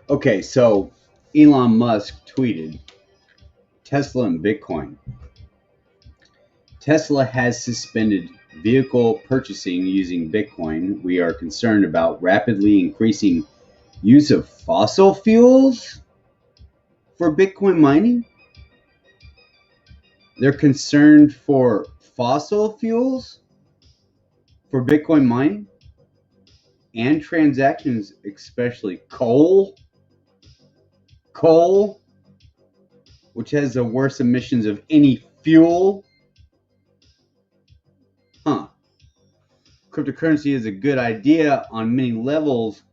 Okay, so Elon Musk tweeted Tesla and Bitcoin. Tesla has suspended vehicle purchasing using Bitcoin. We are concerned about rapidly increasing use of fossil fuels for Bitcoin mining. They're concerned for fossil fuels for Bitcoin mining and transactions, especially coal, which has the worst emissions of any fuel. Cryptocurrency is a good idea on many levels,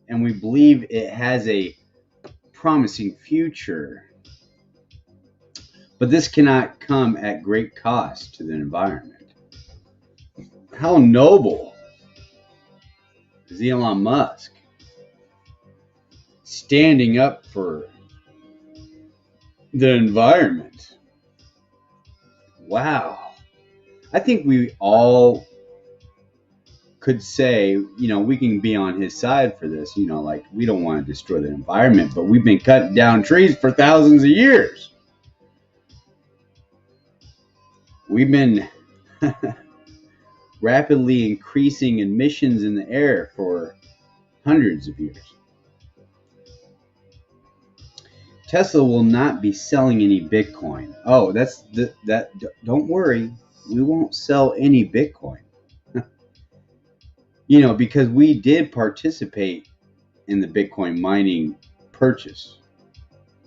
and we believe it has a promising future. But this cannot come at great cost to the environment. How noble is Elon Musk standing up for the environment? Wow. I think we all could say, we can be on his side for this, like we don't want to destroy the environment, but we've been cutting down trees for thousands of years. We've been rapidly increasing emissions in the air for hundreds of years. Tesla will not be selling any Bitcoin. Oh, don't worry, we won't sell any Bitcoin. Because we did participate in the Bitcoin mining purchase.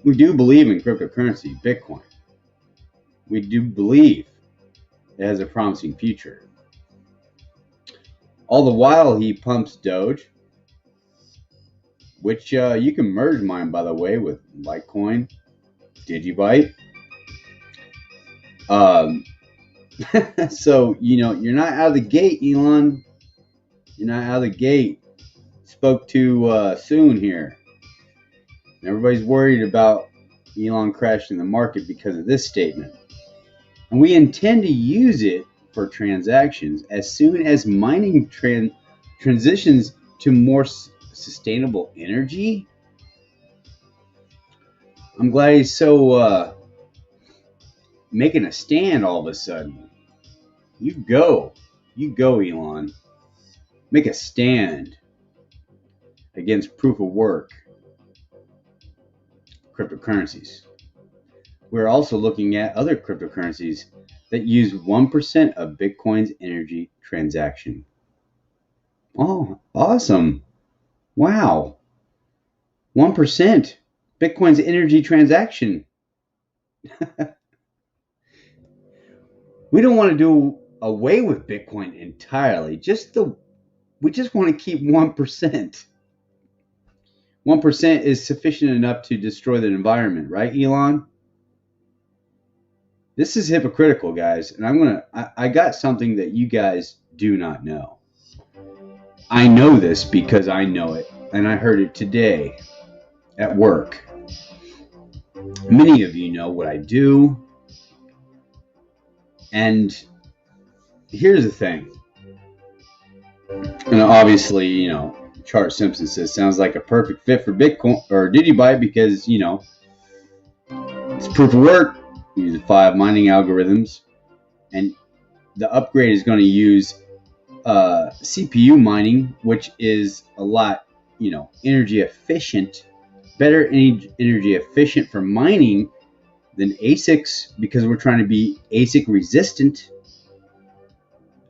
We do believe in cryptocurrency, Bitcoin. We do believe it has a promising future. All the while he pumps Doge, which you can merge mine, by the way, with Litecoin, DigiByte. So, you're not out of the gate, Elon. You're not out of the gate. Spoke to soon here. And everybody's worried about Elon crashing the market because of this statement. And we intend to use it for transactions as soon as mining transitions to more sustainable energy. I'm glad he's so making a stand all of a sudden. You go, Elon. Make a stand against proof of work cryptocurrencies. We're also looking at other cryptocurrencies that use 1% of Bitcoin's energy transaction. Oh, awesome. Wow. 1% Bitcoin's energy transaction. We don't want to do away with Bitcoin entirely. We just want to keep 1%. 1% is sufficient enough to destroy the environment, right, Elon? This is hypocritical, guys, and I got something that you guys do not know. I know this because I know it, and I heard it today at work. Many of you know what I do, and here's the thing. And obviously, Chart Simpson says sounds like a perfect fit for Bitcoin or DigiByte because, it's proof of work. Use 5 mining algorithms, and the upgrade is going to use CPU mining, which is a lot, energy efficient, better energy efficient for mining than ASICs because we're trying to be ASIC resistant.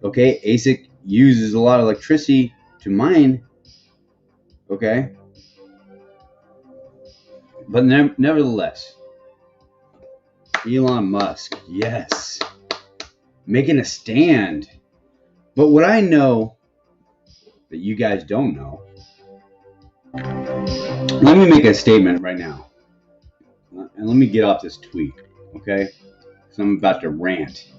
Okay, ASIC uses a lot of electricity to mine. Okay, but nevertheless, Elon Musk, yes, making a stand. But what I know that you guys don't know, let me make a statement right now, and let me get off this tweet, okay? Because I'm about to rant.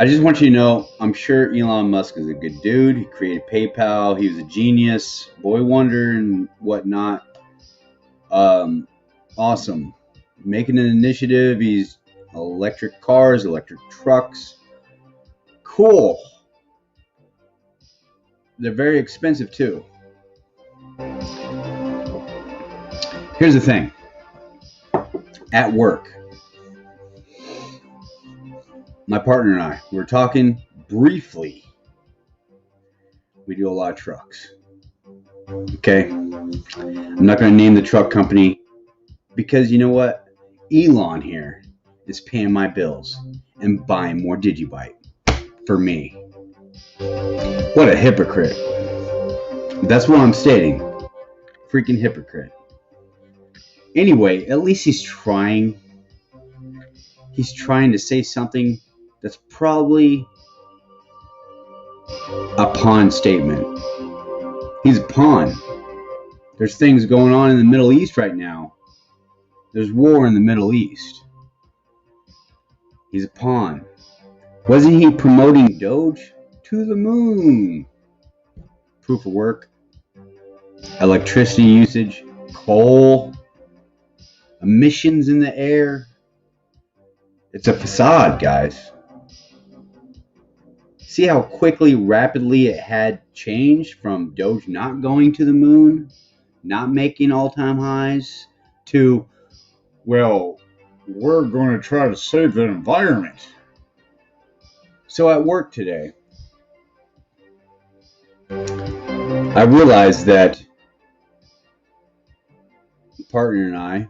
I just want you to know, I'm sure Elon Musk is a good dude. He created PayPal. He was a genius, boy wonder, and whatnot. Awesome. Making an initiative. He's electric cars, electric trucks. Cool. They're very expensive too. Here's the thing. At work, my partner and I were talking briefly. We do a lot of trucks. Okay? I'm not going to name the truck company because you know what? Elon here is paying my bills and buying more DigiByte for me. What a hypocrite. That's what I'm stating. Freaking hypocrite. Anyway, at least he's trying. He's trying to say something that's probably a pawn statement. He's a pawn. There's things going on in the Middle East right now. There's war in the Middle East. He's a pawn. Wasn't he promoting Doge? To the moon. Proof of work. Electricity usage. Coal. Emissions in the air. It's a facade, guys. See how quickly, rapidly it had changed from Doge not going to the moon, not making all-time highs, to, well, we're going to try to save the environment. So at work today, I realized that my partner and I,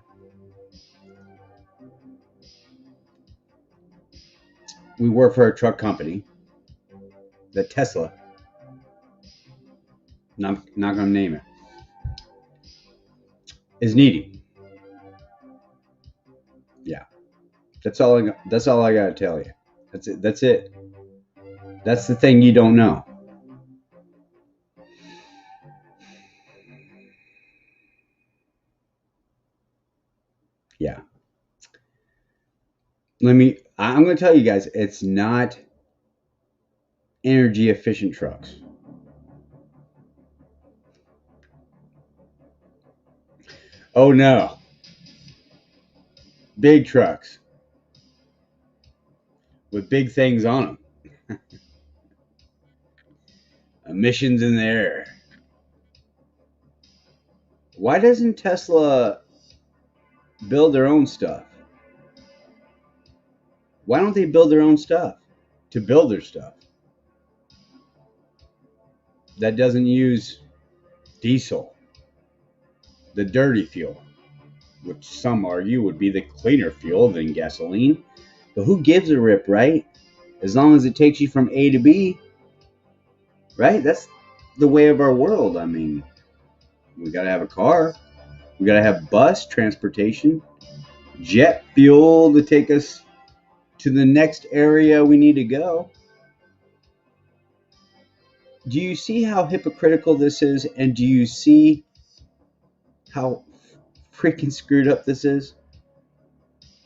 we work for a truck company that Tesla, not going to name it, is needing. Yeah, that's all I got to tell you. That's it. That's the thing you don't know. Yeah. I'm going to tell you guys, it's not energy efficient trucks. Oh no. Big trucks with big things on them. Emissions in the air. Why doesn't Tesla build their own stuff? Why don't they build their own stuff to build their stuff that doesn't use diesel, the dirty fuel, which some argue would be the cleaner fuel than gasoline? But who gives a rip, right? As long as it takes you from A to B, right? That's the way of our world. I mean, we got to have a car. We got to have bus transportation, jet fuel to take us to the next area we need to go. Do you see how hypocritical this is? And do you see how freaking screwed up this is?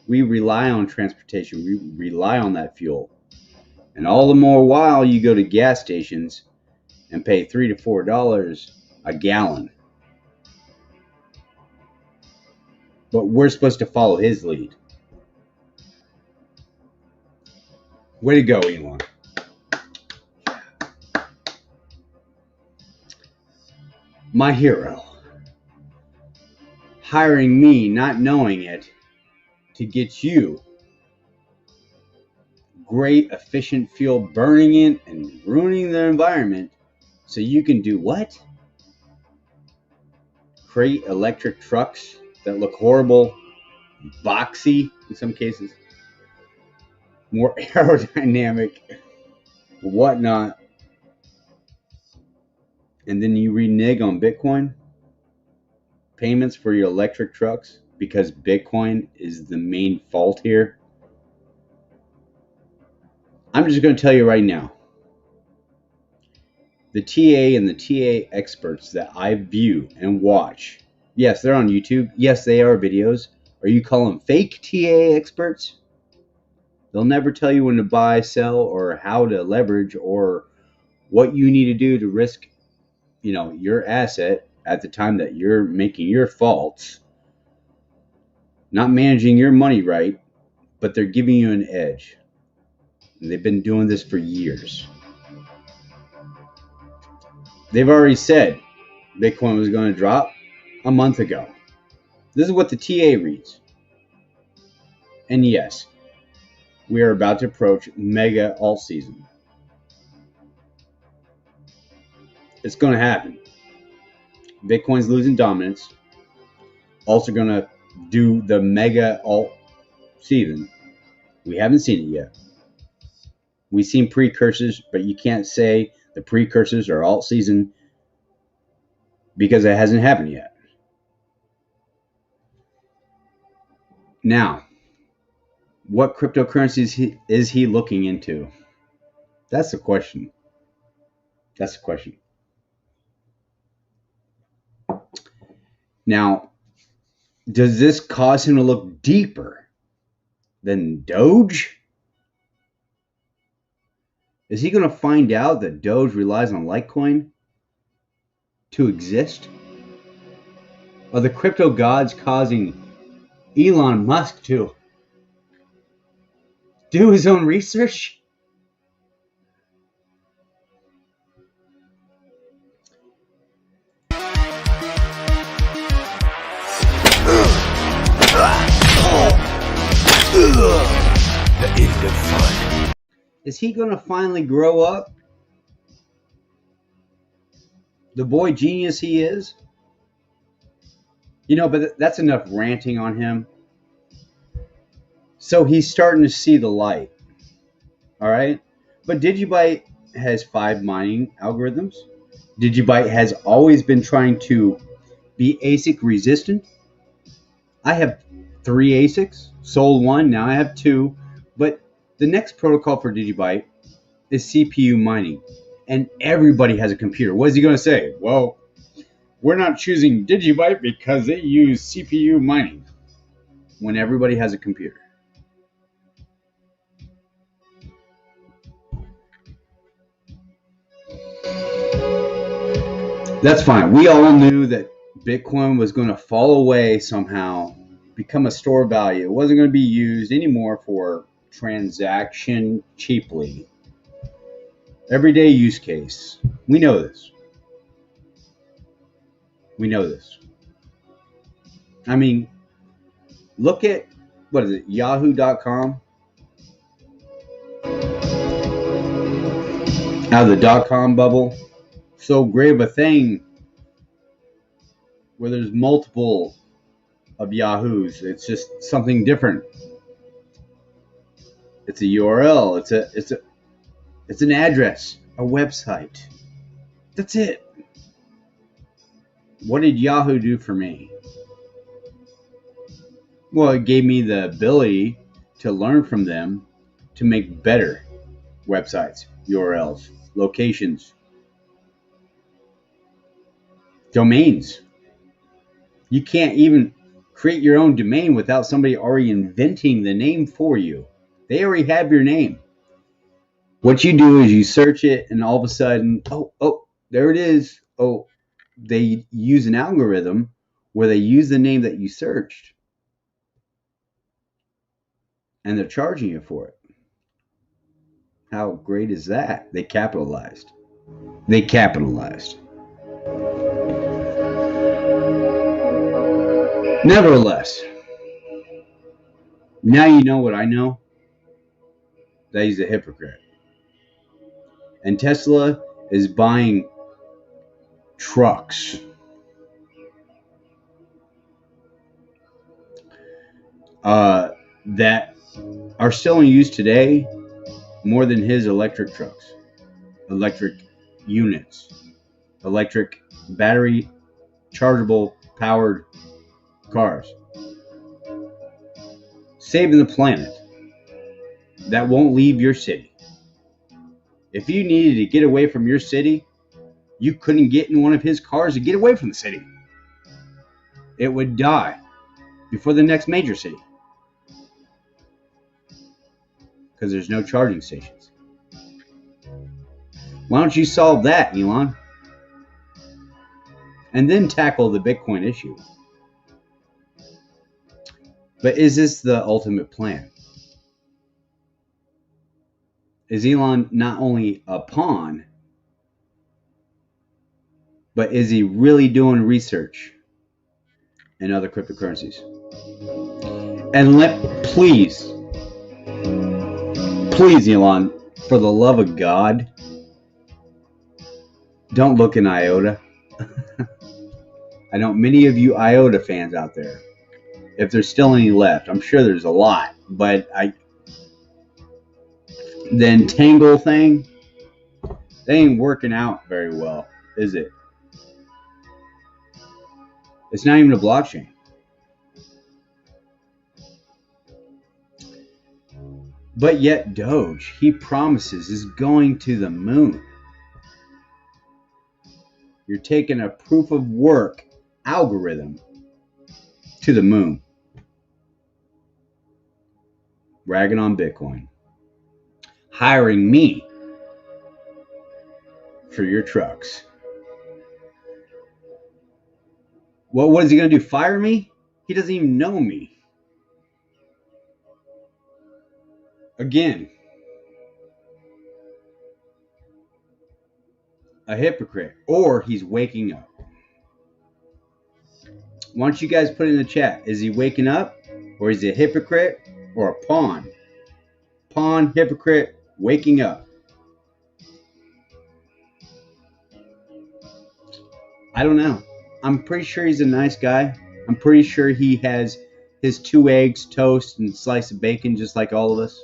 We rely on transportation. We rely on that fuel. And all the more while you go to gas stations and pay $3 to $4 a gallon. But we're supposed to follow his lead. Way to go, Elon. My hero. Hiring me, not knowing it, to get you great, efficient fuel, burning it and ruining the environment so you can do what? Create electric trucks that look horrible, boxy in some cases, more aerodynamic, whatnot, and then you renege on Bitcoin payments for your electric trucks because Bitcoin is the main fault here. I'm just going to tell you right now, the TA and the TA experts that I view and watch, yes, they're on YouTube. Yes, they are videos. Or you call them fake TA experts? They'll never tell you when to buy, sell, or how to leverage, or what you need to do to risk, your asset at the time that you're making your faults, not managing your money right, but they're giving you an edge. And they've been doing this for years. They've already said Bitcoin was going to drop a month ago. This is what the TA reads. And yes, we are about to approach mega alt season. It's going to happen. Bitcoin's losing dominance. Alts are going to do the mega alt season. We haven't seen it yet. We've seen precursors, but you can't say the precursors are alt season because it hasn't happened yet. Now, what cryptocurrencies is he looking into? That's the question. That's the question. Now, does this cause him to look deeper than Doge? Is he going to find out that Doge relies on Litecoin to exist? Are the crypto gods causing Elon Musk to do his own research? The end of fun. Is he going to finally grow up? The boy genius he is? You know, but that's enough ranting on him. So he's starting to see the light. All right? But DigiByte has 5 mining algorithms. DigiByte has always been trying to be ASIC resistant. I have 3 ASICs, sold 1, now I have 2. But the next protocol for DigiByte is CPU mining. And everybody has a computer. What is he going to say? Well, we're not choosing DigiByte because they use CPU mining. When everybody has a computer. That's fine. We all knew that Bitcoin was going to fall away somehow, become a store of value. It wasn't going to be used anymore for transaction cheaply. Everyday use case. We know this. We know this. I mean, look at, what is it, yahoo.com? Out of the .com bubble. So great of a thing where there's multiple of Yahoos. It's just something different. It's a URL. It's an address, a website. That's it. What did Yahoo do for me? Well, it gave me the ability to learn from them to make better websites, URLs, locations, domains. You can't even create your own domain without somebody already inventing the name for you. They already have your name. What you do is you search it, and all of a sudden, oh, there it is. Oh, they use an algorithm where they use the name that you searched, and they're charging you for it. How great is that? They capitalized. They capitalized. Nevertheless, now you know what I know, that he's a hypocrite. And Tesla is buying trucks. That are still in use today more than his electric trucks, electric units, electric battery chargeable powered cars. Saving the planet. That won't leave your city. If you needed to get away from your city, you couldn't get in one of his cars to get away from the city. It would die before the next major city. Because there's no charging stations. Why don't you solve that, Elon? And then tackle the Bitcoin issue. But is this the ultimate plan? Is Elon not only a pawn, But is he really doing research in other cryptocurrencies? And please, Elon, for the love of God, don't look in IOTA. I know many of you IOTA fans out there, if there's still any left, I'm sure there's a lot, but the Entangle thing, they ain't working out very well, is it? It's not even a blockchain. But yet Doge, he promises, is going to the moon. You're taking a proof of work algorithm to the moon. Bragging on Bitcoin. Hiring me for your trucks. Well, what is he going to do? Fire me? He doesn't even know me. Again, a hypocrite, or he's waking up. Why don't you guys put in the chat? Is he waking up, or is he a hypocrite, or a pawn? Pawn, hypocrite, waking up. I don't know. I'm pretty sure he's a nice guy. I'm pretty sure he has his 2 eggs, toast, and slice of bacon just like all of us.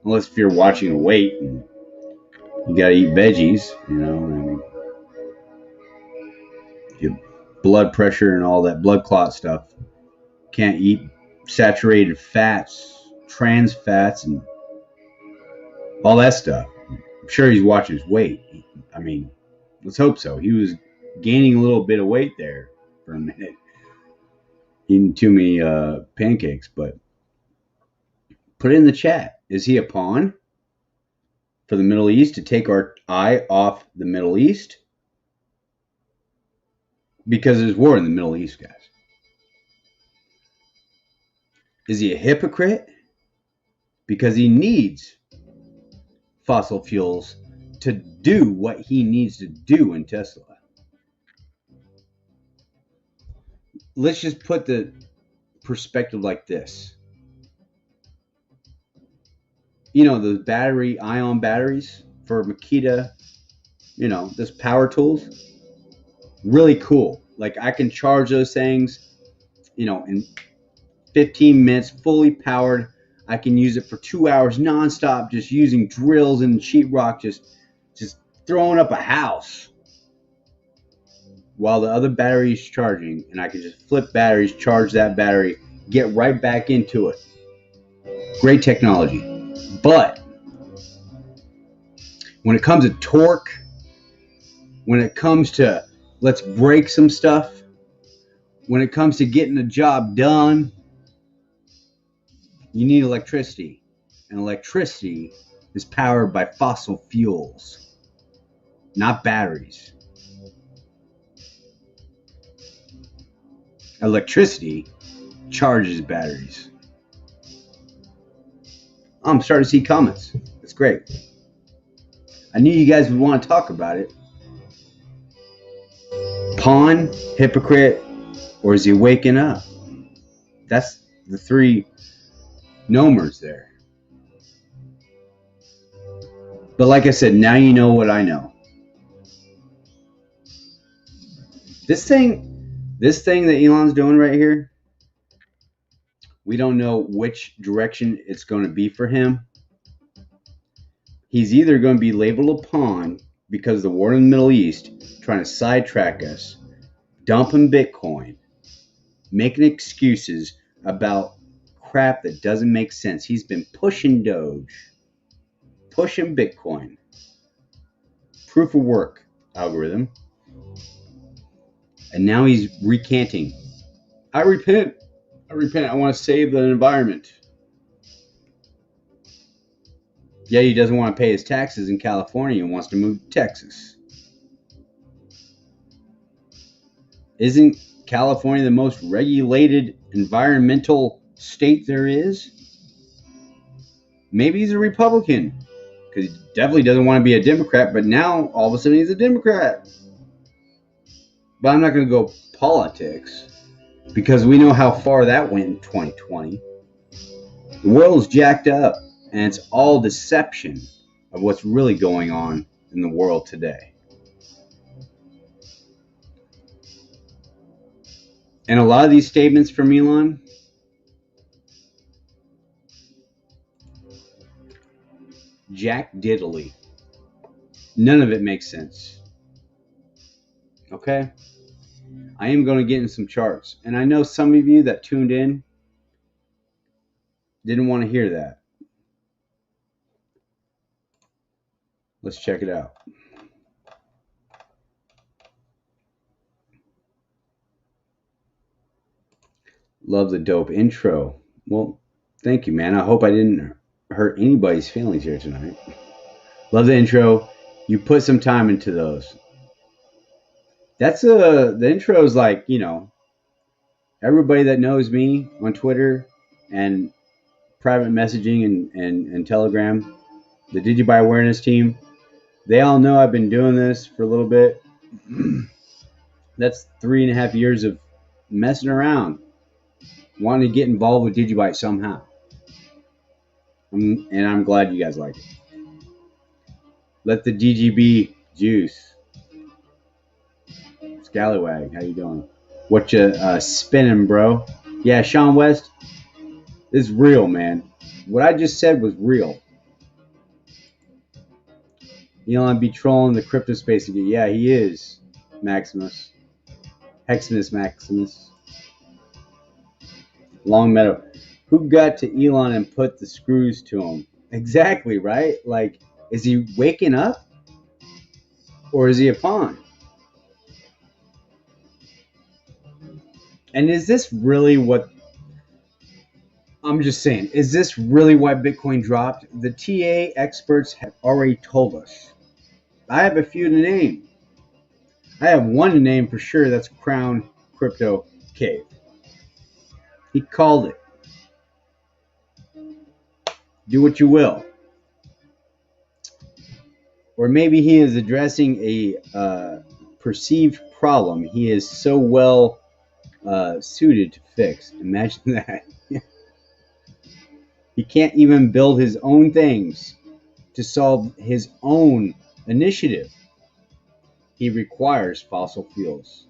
Unless if you're watching a weight and you gotta eat veggies, you know. I mean, your blood pressure and all that blood clot stuff. Can't eat saturated fats, trans fats, and all that stuff. I'm sure he's watching his weight. I mean, let's hope so. He was gaining a little bit of weight there for a minute, eating too many pancakes. But put it in the chat. Is he a pawn for the Middle East to take our eye off the Middle East? Because there's war in the Middle East, guys. Is he a hypocrite? Because he needs fossil fuels to do what he needs to do in Tesla. Let's just put the perspective like this. You know, the ion batteries for Makita, you know, this power tools, really cool. Like I can charge those things, you know, in 15 minutes, fully powered. I can use it for 2 hours nonstop, just using drills and sheetrock, just throwing up a house while the other battery is charging, and I can just flip batteries, charge that battery, get right back into it. Great technology. But when it comes to torque, when it comes to let's break some stuff, when it comes to getting the job done, you need electricity. And electricity is powered by fossil fuels, not batteries. Electricity charges batteries. I'm starting to see comments. That's great. I knew you guys would want to talk about it. Pawn, hypocrite, or is he waking up? That's the 3 nomers there. But like I said, now you know what I know. This thing that Elon's doing right here, we don't know which direction it's going to be for him. He's either going to be labeled a pawn because of the war in the Middle East, trying to sidetrack us, dumping Bitcoin, making excuses about crap that doesn't make sense. He's been pushing Doge, pushing Bitcoin, proof of work algorithm, and now he's recanting. I repent. I want to save the environment. Yeah, he doesn't want to pay his taxes in California and wants to move to Texas. Isn't California the most regulated environmental state there is? Maybe he's a Republican, because he definitely doesn't want to be a Democrat, but now all of a sudden he's a Democrat. But I'm not going to go politics because we know how far that went in 2020. The world's jacked up, and it's all deception of what's really going on in the world today. And a lot of these statements from Elon, jack diddly. None of it makes sense. Okay? I am going to get in some charts. And I know some of you that tuned in didn't want to hear that. Let's check it out. Love the dope intro. Well, thank you, man. I hope I didn't hurt anybody's feelings here tonight. Love the intro. You put some time into those. The intro is like, everybody that knows me on Twitter and private messaging and Telegram, the DigiByte awareness team, they all know I've been doing this for a little bit. That's 3.5 years of messing around, wanting to get involved with DigiByte somehow. And I'm glad you guys like it. Let the DGB juice. Scallywag, how you doing? What you spinning, bro? Yeah, Sean West, this is real, man. What I just said was real. Elon be trolling the crypto space again. Yeah, he is, Maximus. Heximus Maximus. Long Meadow. Who got to Elon and put the screws to him? Exactly, right? Like, is he waking up? Or is he a pawn? And is this really what... I'm just saying, is this really why Bitcoin dropped? The TA experts have already told us. I have a few to name. I have one to name for sure. That's Crown Crypto Cave. He called it. Do what you will. Or maybe he is addressing a perceived problem he is so well suited to fix. Imagine that. He can't even build his own things to solve his own initiative. He requires fossil fuels.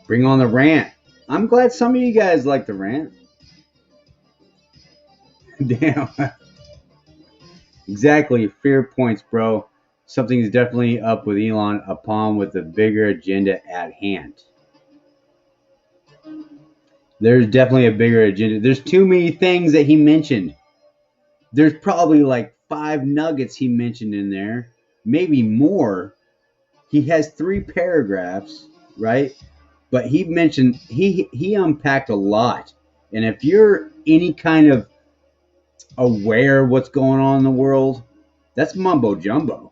Bring on the rant. I'm glad some of you guys like the rant. Damn. Exactly. Fear points, bro. Something's definitely up with Elon, a pawn with a bigger agenda at hand. There's definitely a bigger agenda. There's too many things that he mentioned. There's probably like 5 nuggets he mentioned in there. Maybe more. He has 3 paragraphs, right? But he mentioned, he unpacked a lot. And if you're any kind of aware of what's going on in the world, that's mumbo jumbo.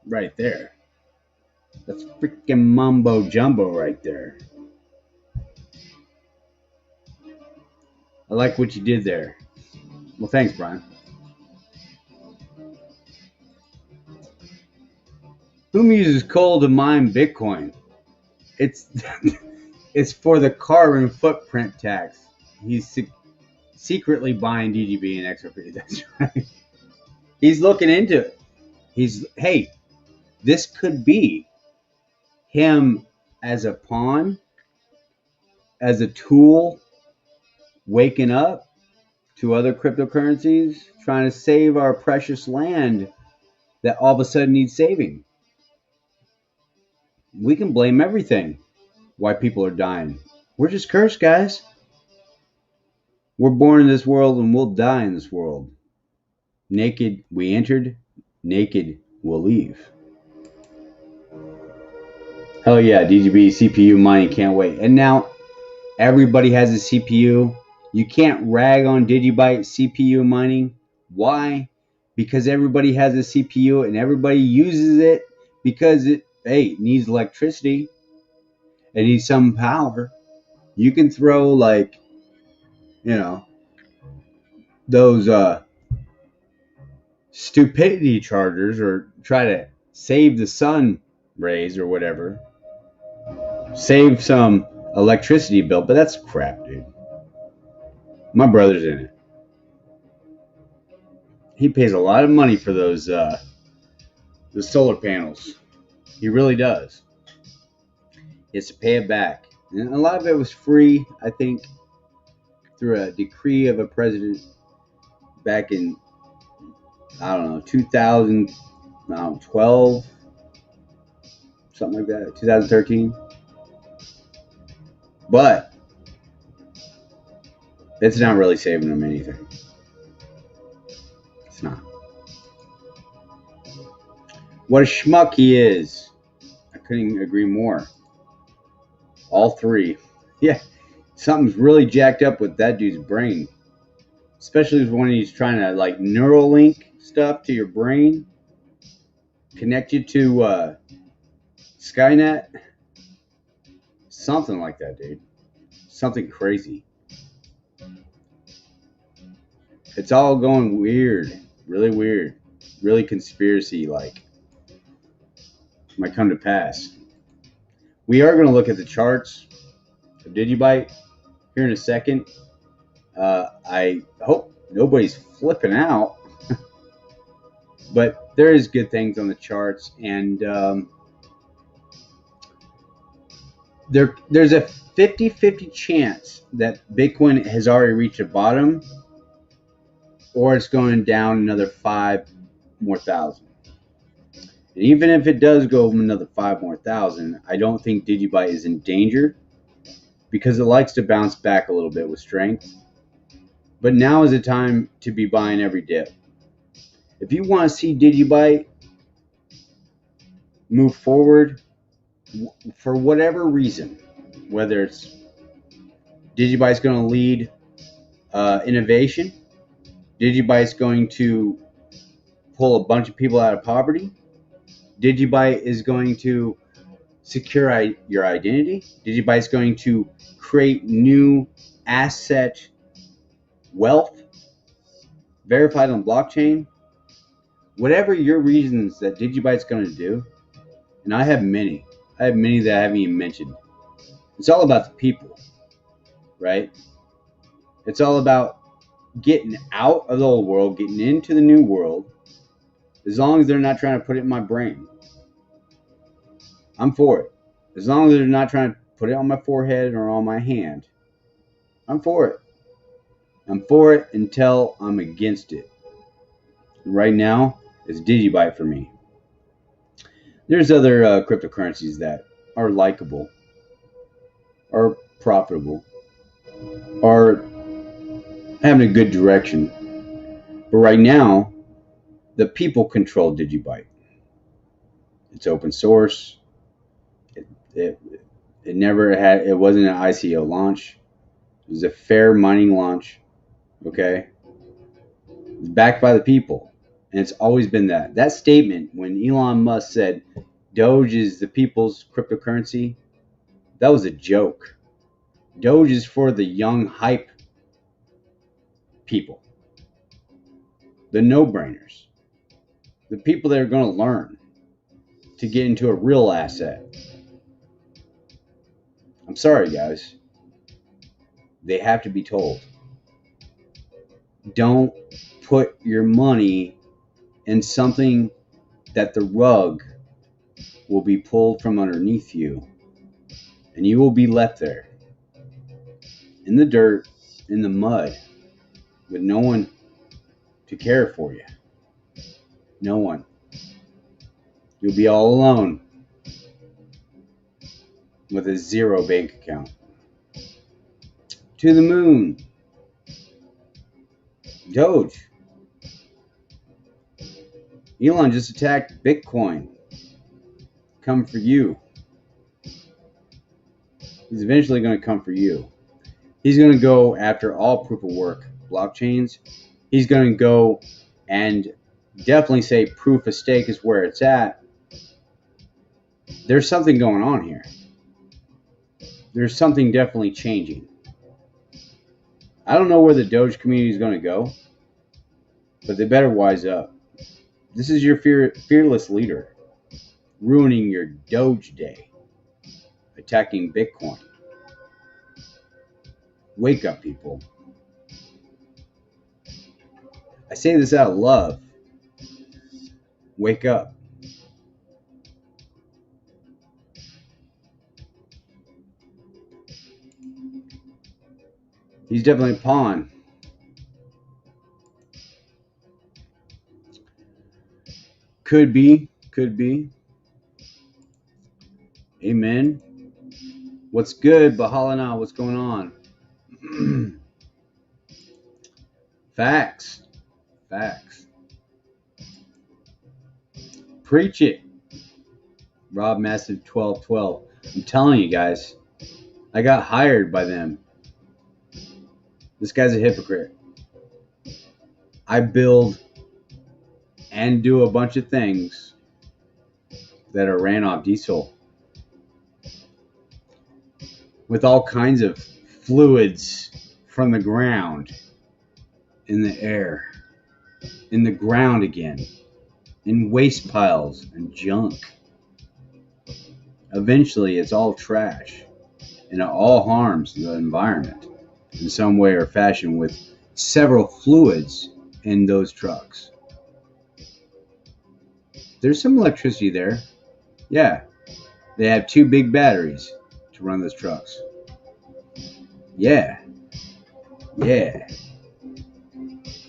Right there. That's freaking mumbo jumbo right there. I like what you did there. Well, thanks, Brian. Whom uses coal to mine Bitcoin? It's for the carbon footprint tax. He's secretly buying DGB and XRP. That's right. He's looking into it. Hey, this could be him as a pawn, as a tool, waking up to other cryptocurrencies, trying to save our precious land that all of a sudden needs saving. We can blame everything why people are dying. We're just cursed, guys. We're born in this world and we'll die in this world. Naked we entered, naked we'll leave. Hell yeah, DGB CPU mining, can't wait. And now everybody has a CPU. You can't rag on DigiByte CPU mining. Why? Because everybody has a CPU and everybody uses it because it needs electricity. It needs some power. You can throw those stupidity chargers or try to save the sun rays or whatever, save some electricity bill, but that's crap, dude. My brother's in it. He pays a lot of money for those the solar panels. He really does. He has to pay it back. And a lot of it was free, I think, through a decree of a president back in, I don't know, 2012, something like that, 2013. But it's not really saving them anything. It's not. What a schmuck he is. I couldn't agree more. All three. Yeah, something's really jacked up with that dude's brain. Especially when he's trying to like Neuralink stuff to your brain. Connect you to Skynet. Something like that, dude. Something crazy. It's all going weird. Really conspiracy-like. Might come to pass. We are going to look at the charts of DigiByte here in a second. I hope nobody's flipping out. But there is good things on the charts. And there's a 50-50 chance that Bitcoin has already reached a bottom, or it's going down another 5,000 more. And even if it does go another 5,000 more, I don't think DigiByte is in danger because it likes to bounce back a little bit with strength. But now is the time to be buying every dip. If you want to see DigiByte move forward for whatever reason, whether it's DigiByte's going to lead innovation, DigiByte's going to pull a bunch of people out of poverty, DigiByte is going to secure your identity, DigiByte's going to create new asset wealth verified on blockchain, whatever your reasons that DigiByte's going to do, and I have many that I haven't even mentioned. It's all about the people, right? It's all about getting out of the old world, getting into the new world, as long as they're not trying to put it in my brain. I'm for it. As long as they're not trying to put it on my forehead or on my hand, I'm for it. I'm for it until I'm against it. Right now, it's DigiByte for me. There's other cryptocurrencies that are likable, are profitable, are having a good direction. But right now, the people control DigiByte. It's open source. It never had. It wasn't an ICO launch. It was a fair mining launch. Okay. It's backed by the people, and it's always been that. That statement when Elon Musk said Doge is the people's cryptocurrency, that was a joke. Doge is for the young hype people, the no-brainers, the people that are going to learn to get into a real asset. I'm sorry, guys. They have to be told. Don't put your money in something that the rug will be pulled from underneath you, and you will be left there in the dirt, in the mud, with no one to care for you. No one. You'll be all alone with a zero bank account. To the moon. Doge. Elon just attacked Bitcoin. Come for you. He's eventually going to come for you. He's going to go after all proof of work blockchains. He's going to go and definitely say proof of stake is where it's at. There's something going on here. There's something definitely changing. I don't know where the Doge community is going to go, but they better wise up. This is your fearless leader, ruining your Doge day, attacking Bitcoin. Wake up, people. I say this out of love. Wake up. He's definitely a pawn. Could be. Amen. What's good, Bahalana? What's going on? Facts. Preach it. Rob Massive 1212. I'm telling you guys, I got hired by them. This guy's a hypocrite. I build and do a bunch of things that are ran off diesel with all kinds of fluids from the ground, in the air, in the ground again, in waste piles and junk. Eventually, it's all trash, and it all harms the environment in some way or fashion with several fluids in those trucks. There's some electricity there. Yeah, they have 2 big batteries to run those trucks. Yeah.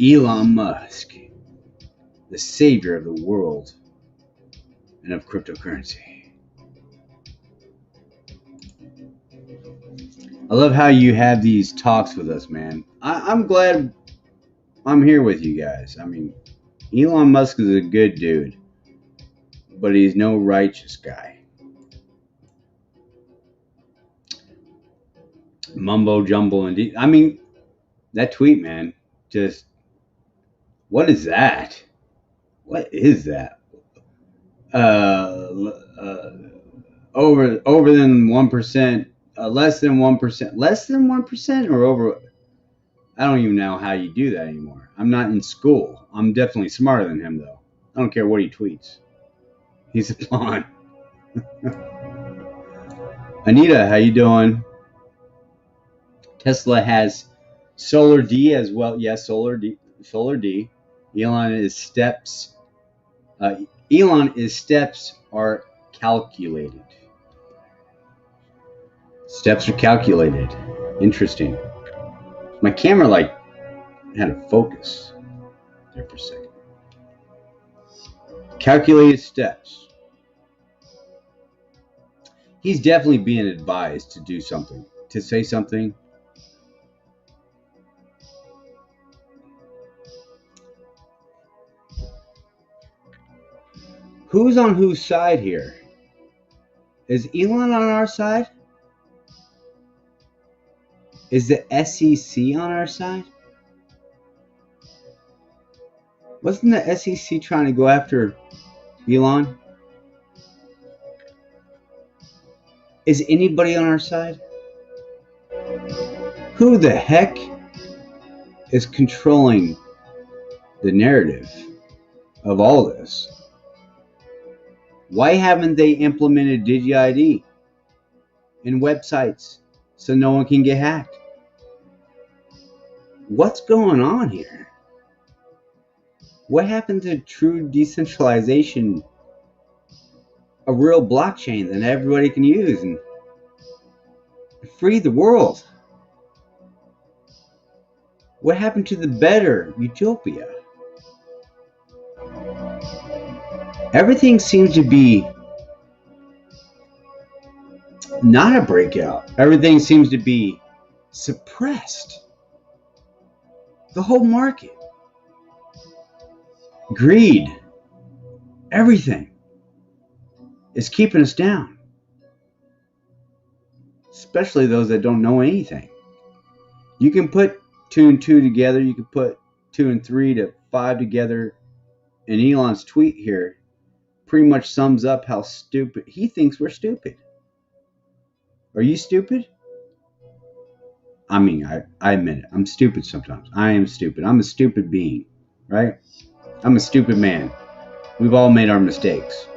Elon Musk, the savior of the world and of cryptocurrency. I love how you have these talks with us, man. I'm glad I'm here with you guys. I mean, Elon Musk is a good dude, but he's no righteous guy. Mumbo jumbo indeed. I mean, that tweet, man, just, what is that? What is that? Over than 1%, less than 1%, or over. I don't even know how you do that anymore. I'm not in school. I'm definitely smarter than him, though. I don't care what he tweets. He's a pawn. Anita, how you doing? Tesla has Solar D as well. Yes, Solar D. Elon is steps. Steps are calculated. Steps are calculated. Interesting. My camera had a focus there for a second. Calculated steps. He's definitely being advised to do something, to say something. Who's on whose side here? Is Elon on our side? Is the SEC on our side? Wasn't the SEC trying to go after Elon? Is anybody on our side? Who the heck is controlling the narrative of all this? Why haven't they implemented DigiID in websites so no one can get hacked? What's going on here? What happened to true decentralization, a real blockchain that everybody can use and free the world? What happened to the better utopia? Everything seems to be not a breakout. Everything seems to be suppressed. The whole market. Greed. Everything is keeping us down. Especially those that don't know anything. You can put 2 and 2 together. You can put 2 and 3 to 5 together. And Elon's tweet here pretty much sums up how stupid he thinks we're stupid. Are you stupid? I mean, I admit it. I'm stupid sometimes. I am stupid. I'm a stupid being, right? I'm a stupid man. We've all made our mistakes.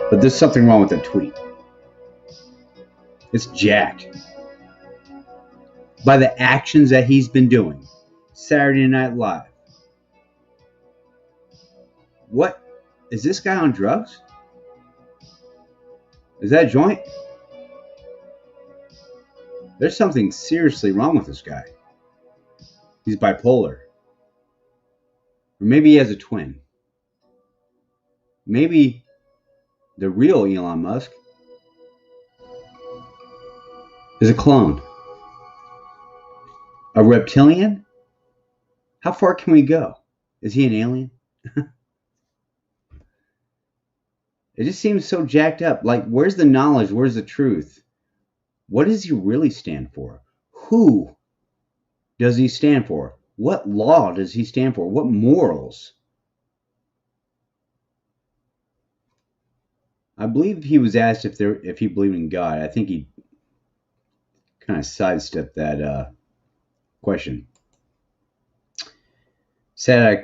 But there's something wrong with that tweet. It's jacked by the actions that he's been doing. Saturday Night Live. What? Is this guy on drugs? Is that a joint? There's something seriously wrong with this guy. He's bipolar. Or maybe he has a twin. Maybe the real Elon Musk is a clone. A reptilian? How far can we go? Is he an alien? It just seems so jacked up. Like, where's the knowledge? Where's the truth? What does he really stand for? Who does he stand for? What law does he stand for? What morals? I believe he was asked if he believed in God. I think he kind of sidestepped that question. Said I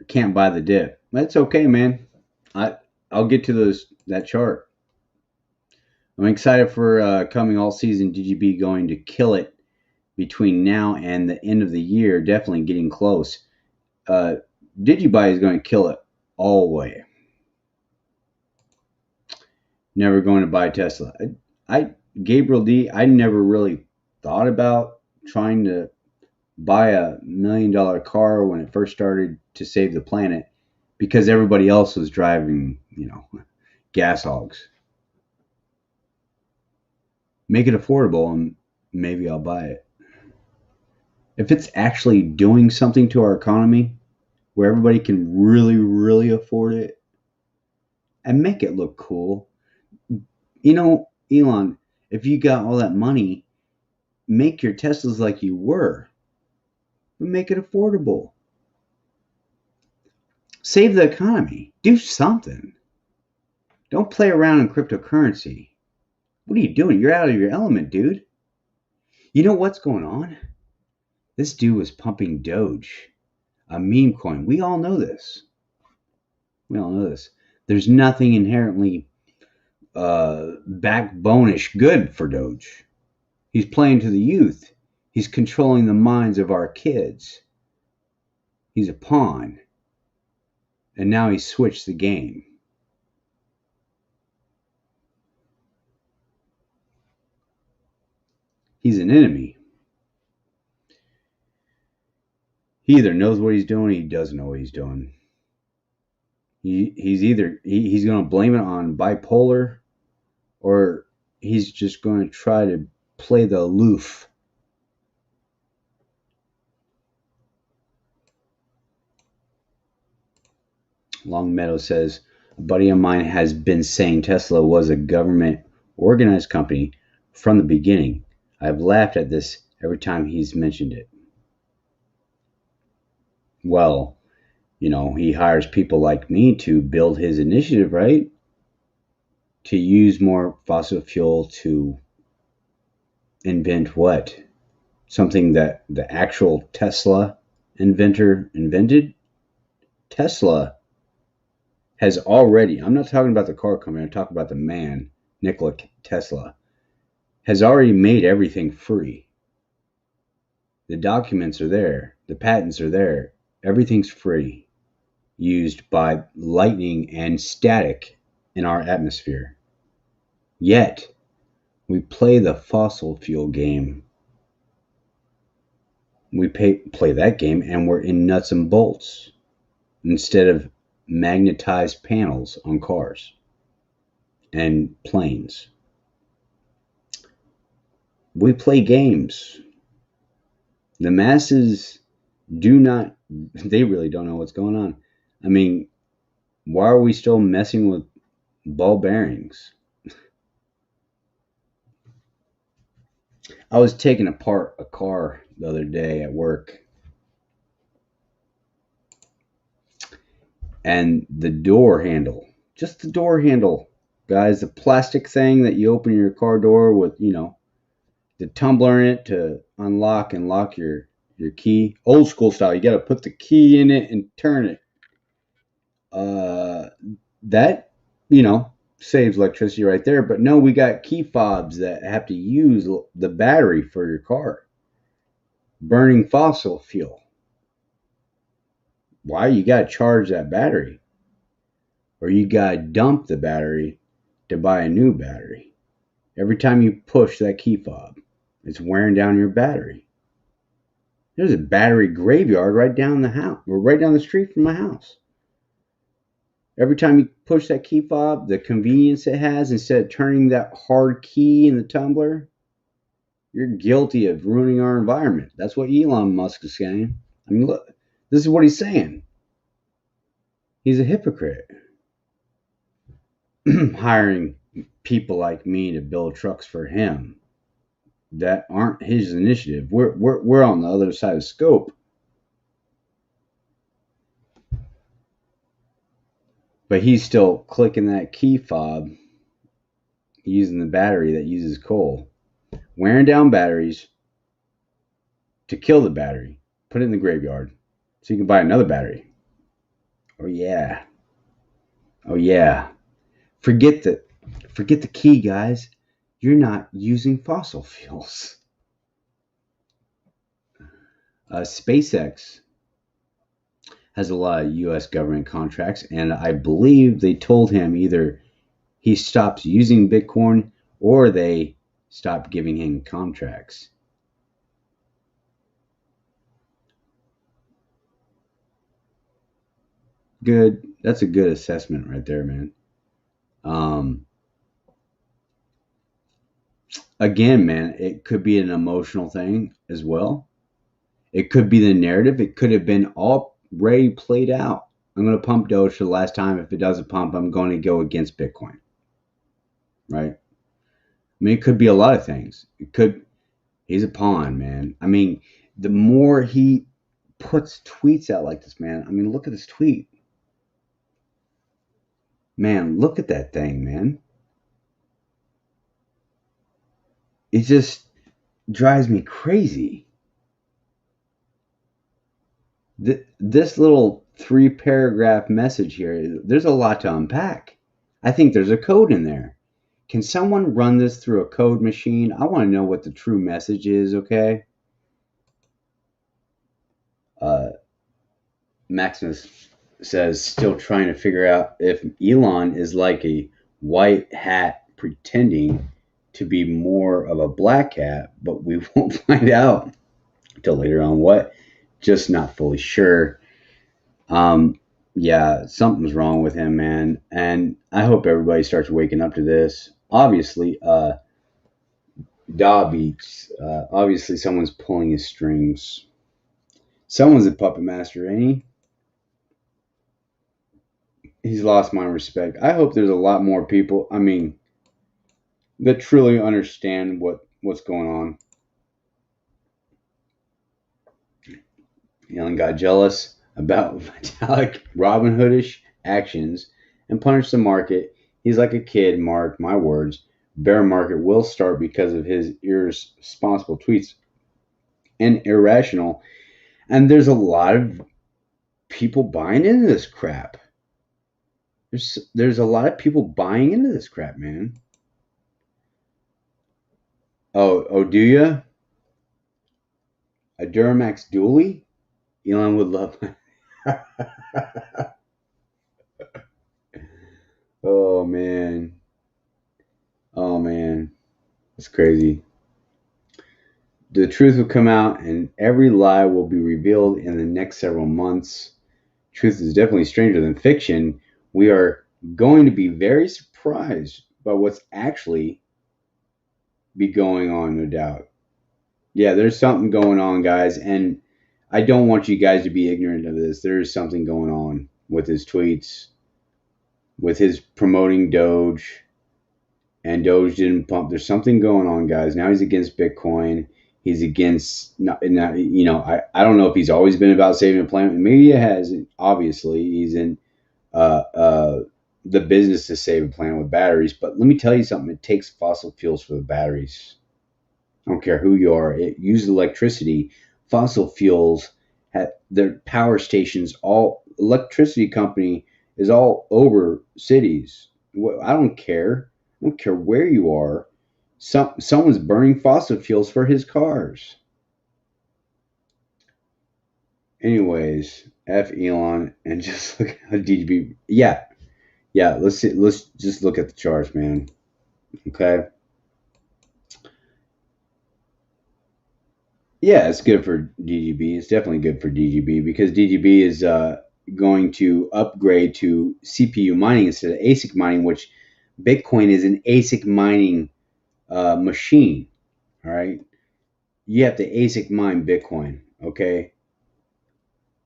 can't buy the dip. That's okay, man. I'll get to that chart. I'm excited for coming all season. DGB going to kill it between now and the end of the year. Definitely getting close. DigiByte is going to kill it all the way. Never going to buy Tesla. Gabriel D, I never really thought about trying to buy $1 million car when it first started to save the planet because everybody else was driving, gas hogs. Make it affordable and maybe I'll buy it. If it's actually doing something to our economy where everybody can really, really afford it and make it look cool. Elon, if you got all that money, make your Teslas like you were, but make it affordable. Save the economy. Do something. Don't play around in cryptocurrency. What are you doing? You're out of your element, dude. You know what's going on? This dude was pumping Doge, a meme coin. We all know this. There's nothing inherently backbone-ish good for Doge. He's playing to the youth. He's controlling the minds of our kids. He's a pawn. And now he's switched the game. He's an enemy. He either knows what he's doing or he doesn't know what he's doing. He's going to blame it on bipolar or he's just going to try to play the aloof. Long Meadow says, a buddy of mine has been saying Tesla was a government organized company from the beginning. I've laughed at this every time he's mentioned it. Well, he hires people like me to build his initiative, right? To use more fossil fuel to invent what? Something that the actual Tesla inventor invented? Tesla has already, I'm not talking about the car company, I'm talking about the man, Nikola Tesla, has already made everything free. The documents are there. The patents are there. Everything's free, used by lightning and static in our atmosphere. Yet, we play the fossil fuel game. We play that game and we're in nuts and bolts instead of magnetized panels on cars and planes. We play games. The masses they really don't know what's going on. I mean, why are we still messing with ball bearings? I was taking apart a car the other day at work. And the door handle, just the door handle, guys, the plastic thing that you open your car door with, the tumbler in it to unlock and lock your your key, old school style. You got to put the key in it and turn it. That, saves electricity right there. But no, we got key fobs that have to use the battery for your car, burning fossil fuel. Why? You got to charge that battery, or you got to dump the battery to buy a new battery. Every time you push that key fob, it's wearing down your battery. There's a battery graveyard right down the house, or right down the street from my house. Every time you push that key fob, the convenience it has, instead of turning that hard key in the tumbler, you're guilty of ruining our environment. That's what Elon Musk is saying. I mean, look, this is what he's saying. He's a hypocrite. Hiring people like me to build trucks for him that aren't his initiative. We're on the other side of the scope. But he's still clicking that key fob using the battery that uses coal. Wearing down batteries to kill the battery. Put it in the graveyard so you can buy another battery. Oh yeah. Oh yeah. Forget the key, guys. You're not using fossil fuels. SpaceX has a lot of U.S. government contracts, and I believe they told him either he stops using Bitcoin or they stop giving him contracts. Good. That's a good assessment right there, man. Again, man, it could be an emotional thing as well. It could be the narrative. It could have been already played out. I'm going to pump Doge for the last time. If it doesn't pump, I'm going to go against Bitcoin. Right? I mean, it could be a lot of things. He's a pawn, man. I mean, the more he puts tweets out like this, man. I mean, look at this tweet. Man, look at that thing, man. It just drives me crazy. This little 3-paragraph message here, there's a lot to unpack. I think there's a code in there. Can someone run this through a code machine? I want to know what the true message is, okay? Maximus says, still trying to figure out if Elon is like a white hat pretending to be more of a black hat, but we won't find out until later on what. Just not fully sure. Yeah, something's wrong with him, man. And I hope everybody starts waking up to this. Obviously, obviously someone's pulling his strings. Someone's a puppet master, ain't he? He's lost my respect. I hope there's a lot more people, that truly understand what's going on. Elon got jealous about Vitalik Robin Hoodish actions and punished the market. He's like a kid, mark my words. Bear market will start because of his irresponsible tweets and irrational. And there's a lot of people buying into this crap. There's a lot of people buying into this crap, man. Oh, do ya? A Duramax dually? Elon would love. Oh man, it's crazy. The truth will come out, and every lie will be revealed in the next several months. Truth is definitely stranger than fiction. We are going to be very surprised by what's actually be going on, no doubt. Yeah, there's something going on, guys, and I don't want you guys to be ignorant of this. There's something going on with his tweets, with his promoting Doge, and Doge didn't pump. There's something going on, guys. Now he's against Bitcoin. He's against, I don't know if he's always been about saving the planet. Maybe he has. Obviously, he's in the business to save a planet with batteries. But let me tell you something. It takes fossil fuels for the batteries. I don't care who you are. It uses electricity fossil fuels, their power stations, all electricity company is all over cities. I don't care. I don't care where you are. Someone's burning fossil fuels for his cars. Anyways, F Elon and just look how DGB. Yeah, yeah. Let's see. Let's just look at the charts, man. Okay. Yeah, it's good for DGB. It's definitely good for DGB because DGB is going to upgrade to CPU mining instead of ASIC mining, which Bitcoin is an ASIC mining machine. All right. You have to ASIC mine Bitcoin. Okay.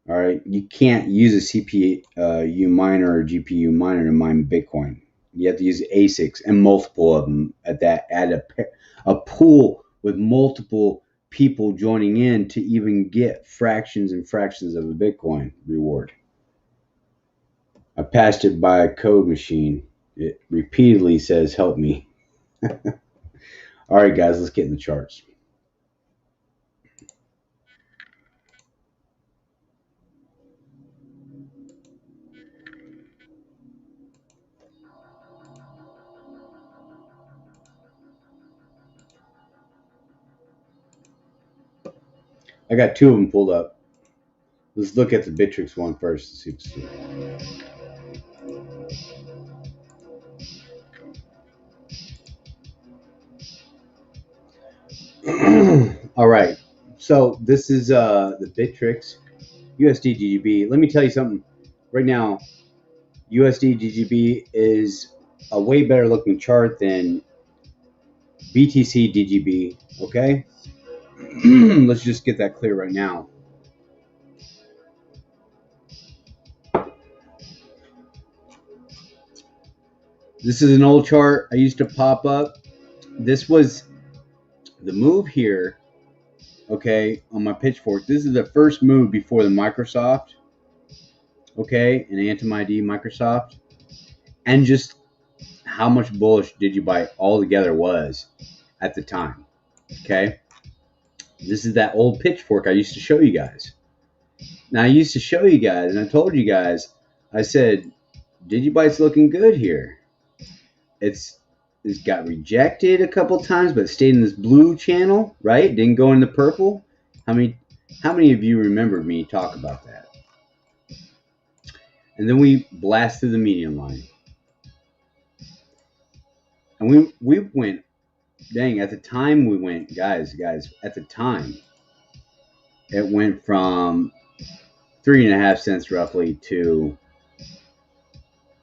All right. You can't use a CPU miner or GPU miner to mine Bitcoin. You have to use ASICs and multiple of them at that, at a pool with multiple people joining in to even get fractions and fractions of a Bitcoin reward. I passed it by a code machine. It repeatedly says, help me. All right, guys, let's get in the charts. I got two of them pulled up. Let's look at the Bittrex one first. See what's doing. All right. So this is the Bittrex USD DGB. Let me tell you something. Right now, USD DGB is a way better looking chart than BTC DGB. Okay. Let's just get that clear right now. This is an old chart I used to pop up. This was the move here, okay, on my pitchfork. This is the first move before the Microsoft, okay, and Anti-ID Microsoft, and just how much bullish DigiByte altogether was at the time, okay? This is that old pitchfork I used to show you guys. Now, I used to show you guys, and I told you guys, I said, DigiByte's looking good here. It's got rejected a couple times, but stayed in this blue channel, right? Didn't go in the purple. How many of you remember me talk about that? And then we blasted the median line. And we went, dang, at the time we went, guys, at the time, it went from 3.5 cents roughly to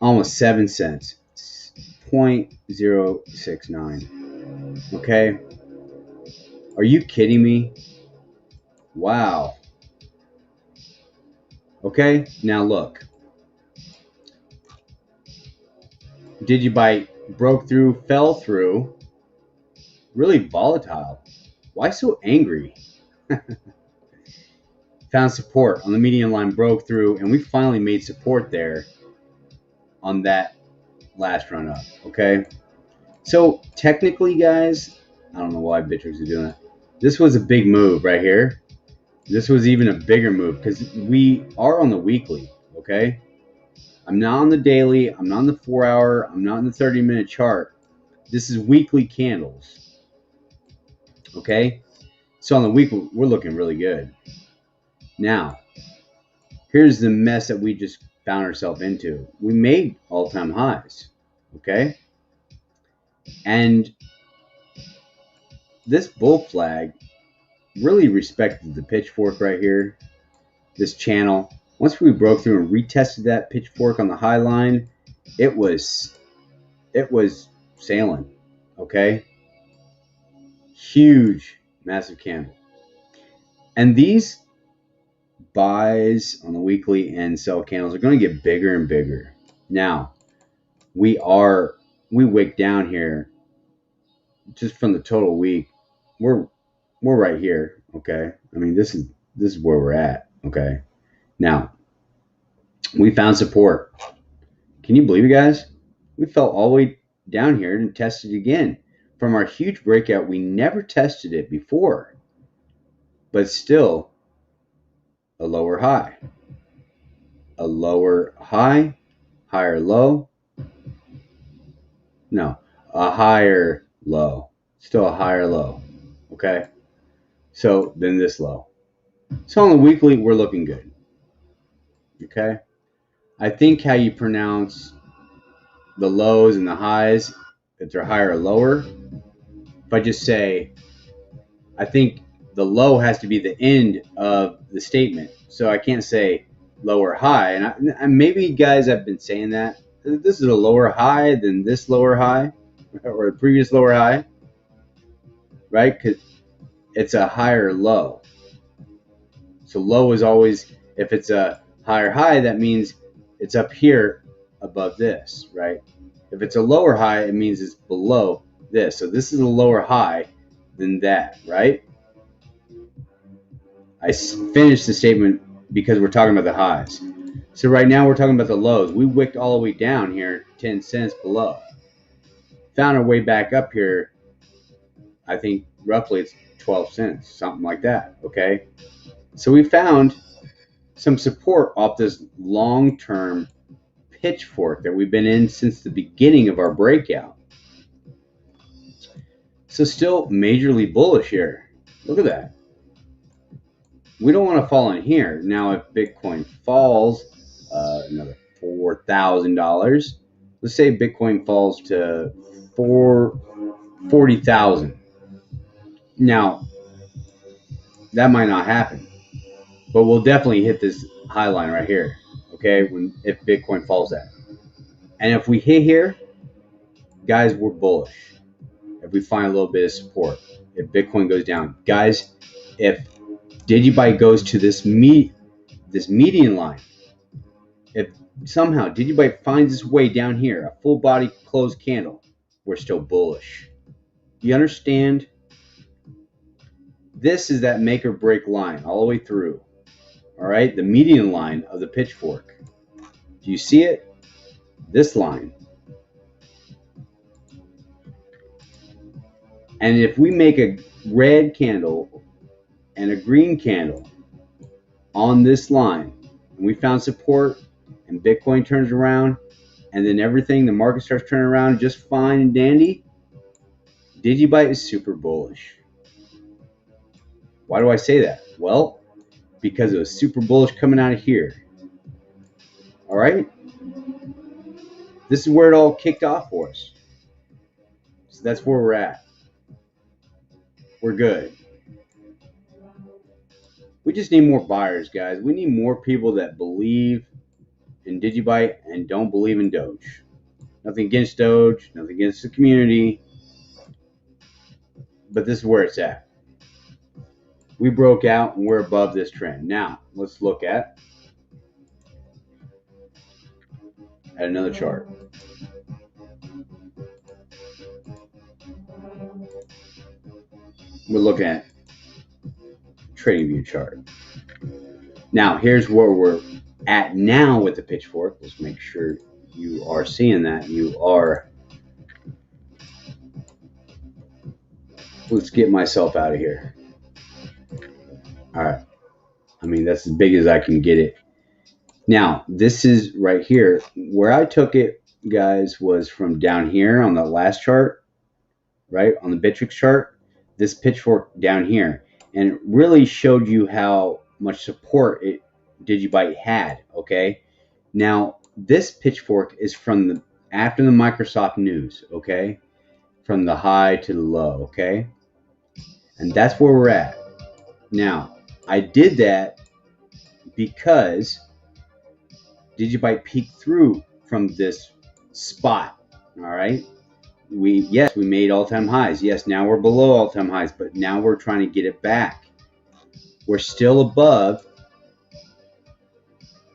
almost 7 cents. 0.069. Okay? Are you kidding me? Wow. Okay? Now look. DigiByte broke through, fell through. Really volatile. Why so angry? Found support on the median line, broke through, and we finally made support there on that last run up. Okay? So technically, guys, I don't know why Bittrex is doing that. This was a big move right here. This was even a bigger move because we are on the weekly, okay? I'm not on the daily. I'm not on the 4-hour. I'm not on the 30-minute chart. This is weekly candles, okay? So on the weekly, we're looking really good. Now, here's the mess that we just found ourselves into. We made all-time highs, okay? And this bull flag really respected the pitchfork right here, this channel. Once we broke through and retested that pitchfork on the high line, it was sailing, okay? Huge, massive candle. And these buys on the weekly and sell candles are going to get bigger and bigger. Now, we wick down here just from the total week. We're right here, okay? I mean, this is where we're at, okay? Now, we found support. Can you believe it, guys? We fell all the way down here and tested again. From our huge breakout, we never tested it before. but still a lower high. A lower high, higher low. No, a higher low. Still a higher low. Okay? So then this low. So on the weekly, we're looking good. Okay? I think how you pronounce the lows and the highs, if they're higher or lower, if I just say, I think the low has to be the end of the statement. So I can't say lower high. And maybe guys have been saying that. This is a lower high than this lower high or the previous lower high, right? Because it's a higher low. So low is always, if it's a higher high, that means it's up here above this, right? If it's a lower high, it means it's below this. So this is a lower high than that, right? I finished the statement because we're talking about the highs. So right now we're talking about the lows. We wicked all the way down here, 10 cents below. Found our way back up here. I think roughly it's 12 cents, something like that, okay? So we found some support off this long-term pitchfork that we've been in since the beginning of our breakout. So still majorly bullish here. Look at that. We don't want to fall in here. Now, if Bitcoin falls another $4,000, let's say Bitcoin falls to 40,000. Now, that might not happen, but we'll definitely hit this high line right here, okay, if Bitcoin falls that. And if we hit here, guys, we're bullish. If we find a little bit of support, if Bitcoin goes down, guys, if DigiByte goes to this median line, if somehow DigiByte finds its way down here, a full body closed candle, we're still bullish. You understand? This is that make or break line all the way through. All right, the median line of the pitchfork. Do you see it? This line. And if we make a red candle and a green candle on this line, and we found support, and Bitcoin turns around, and then everything, the market starts turning around just fine and dandy, DigiByte is super bullish. Why do I say that? Well, because it was super bullish coming out of here. All right? This is where it all kicked off for us. So that's where we're at. We're good. We just need more buyers, guys. We need more people that believe in DigiByte and don't believe in Doge. Nothing against Doge, nothing against the community. But this is where it's at. We broke out and we're above this trend. Now, let's look at another chart. We're looking at TradingView chart. Now, here's where we're at now with the pitchfork. Let's make sure you are seeing that. You are. Let's get myself out of here. All right. I mean, that's as big as I can get it. Now, this is right here. Where I took it, guys, was from down here on the last chart, right? On the Bitrix chart, this pitchfork down here. And it really showed you how much support DigiByte had, okay? Now, this pitchfork is from after the Microsoft news, okay? From the high to the low, okay? And that's where we're at. Now, I did that because DigiByte peeked through from this spot, all right? We made all-time highs. Yes, now we're below all-time highs, but now we're trying to get it back. We're still above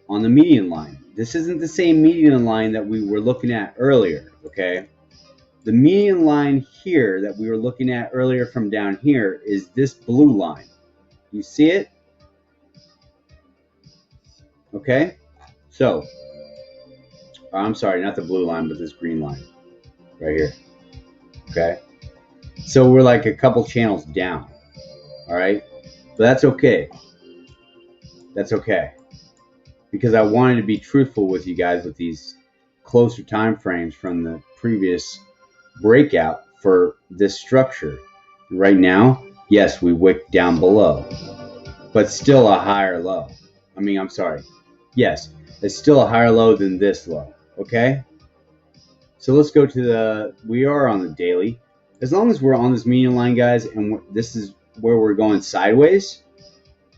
on the median line. This isn't the same median line that we were looking at earlier, okay? The median line here that we were looking at earlier from down here is this blue line. You see it? Okay? So, I'm sorry, not the blue line, but this green line right here. Okay? So we're like a couple channels down. All right? But that's okay. That's okay. Because I wanted to be truthful with you guys with these closer time frames from the previous breakout for this structure. Right now, yes, we wicked down below, but still a higher low. I'm sorry. Yes, it's still a higher low than this low, okay? So let's go to we are on the daily. As long as we're on this median line, guys, and this is where we're going sideways,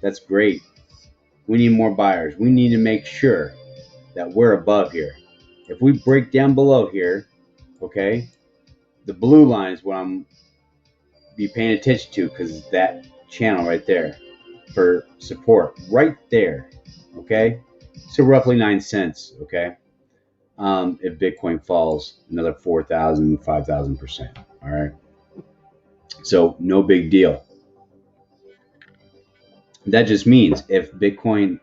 that's great. We need more buyers. We need to make sure that we're above here. If we break down below here, okay, the blue line is what I'm be paying attention to, because that channel right there for support right there, okay? So roughly 9 cents, okay? If Bitcoin falls another 4,000, 5,000%, all right? So no big deal. That just means if Bitcoin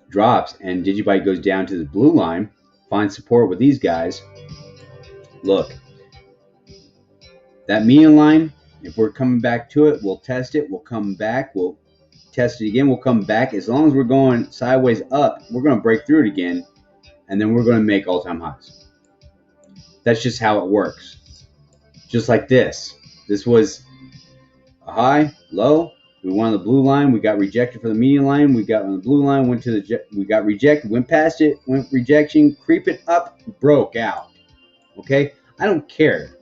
drops and DigiByte goes down to the blue line, find support with these guys, look, that median line, if we're coming back to it, we'll test it, we'll come back, we'll test it again, we'll come back. As long as we're going sideways up, we're going to break through it again, and then we're going to make all-time highs. That's just how it works. Just like this. This was a high, low. We wanted the blue line. We got rejected for the median line. We got on the blue line, we got rejected, went past it, went rejection, creeping up, broke out. Okay? I don't care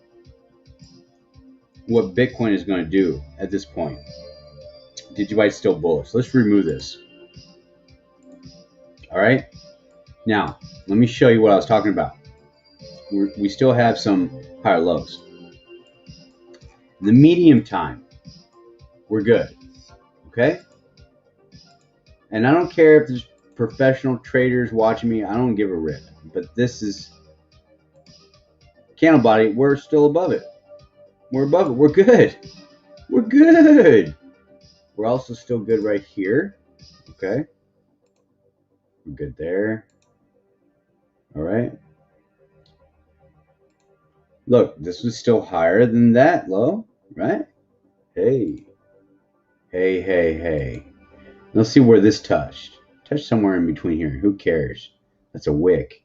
what Bitcoin is going to do at this point. DigiByte's still bullish. Let's remove this. All right? Now, let me show you what I was talking about. We still have some higher lows. The medium time, we're good. Okay? And I don't care if there's professional traders watching me. I don't give a rip. But this is candle body. We're still above it. We're above it. We're good. We're good. We're also still good right here. Okay? We're good there. All right? Look, this was still higher than that low, right? Hey. Hey, hey, hey. Let's see where this touched. Touched somewhere in between here. Who cares? That's a wick.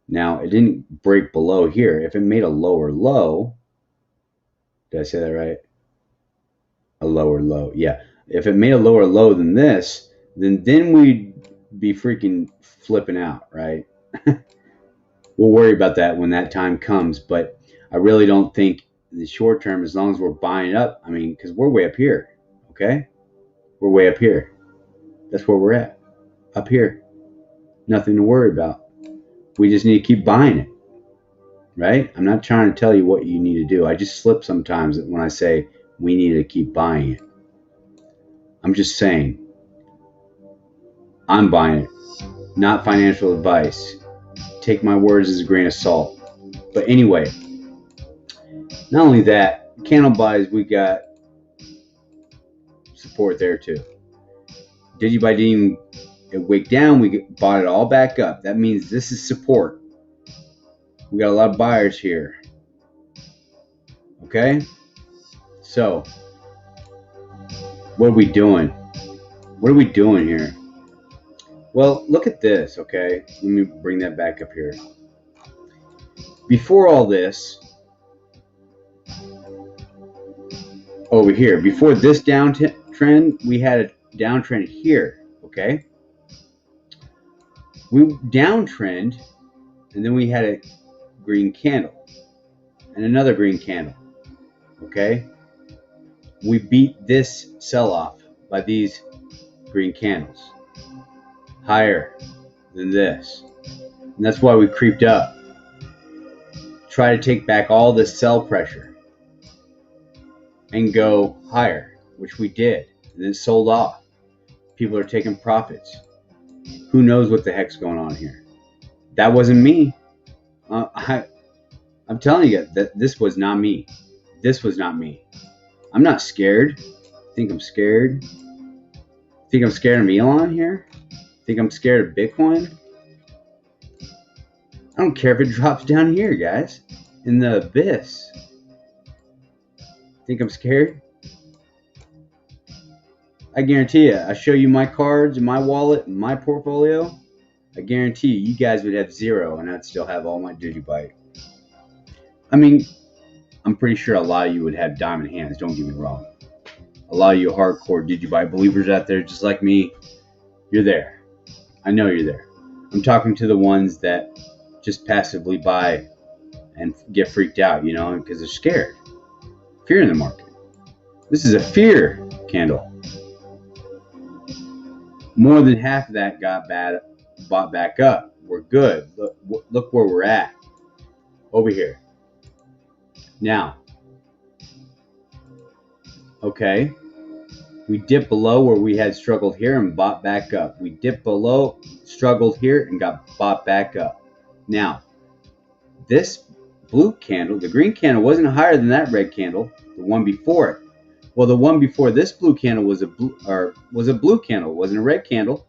Now, it didn't break below here. If it made a lower low, did I say that right? A lower low. Yeah. If it made a lower low than this, then we'd be freaking flipping out, right? We'll worry about that when that time comes, but I really don't think in the short term, as long as we're buying up, because we're way up here, okay? We're way up here. That's where we're at, up here. Nothing to worry about. We just need to keep buying it, right? I'm not trying to tell you what you need to do. I just slip sometimes when I say we need to keep buying it. I'm just saying I'm buying it, not financial advice. Take my words as a grain of salt. But anyway, not only that, candle buys, we got support there too. DigiByte didn't even wick down. We bought it all back up. That means this is support. We got a lot of buyers here. Okay? So, what are we doing? What are we doing here? Well, look at this, okay? Let me bring that back up here. Before all this, over here, before this downtrend, we had a downtrend here, okay? We downtrend, and then we had a green candle, and another green candle, okay? We beat this sell-off by these green candles. Higher than this. And that's why we creeped up. Try to take back all this sell pressure and go higher, which we did. And then sold off. People are taking profits. Who knows what the heck's going on here? That wasn't me. I'm telling you that this was not me. This was not me. I'm not scared. Think I'm scared? Think I'm scared of Elon here? Think I'm scared of Bitcoin? I don't care if it drops down here, guys, in the abyss. Think I'm scared? I guarantee you, I show you my cards, my wallet, my portfolio. I guarantee you guys would have zero, and I'd still have all my DigiByte. I mean, I'm pretty sure a lot of you would have diamond hands. Don't get me wrong. A lot of you hardcore DigiByte believers out there, just like me, you're there. I know you're there. I'm talking to the ones that just passively buy and get freaked out, because they're scared. Fear in the market. This is a fear candle. More than half of that got bought back up. We're good. Look where we're at. Over here. Now. Okay. We dipped below where we had struggled here and bought back up. We dipped below, struggled here, and got bought back up. Now, this blue candle, the green candle, wasn't higher than that red candle, the one before it. Well, the one before this blue candle was a blue candle. It wasn't a red candle.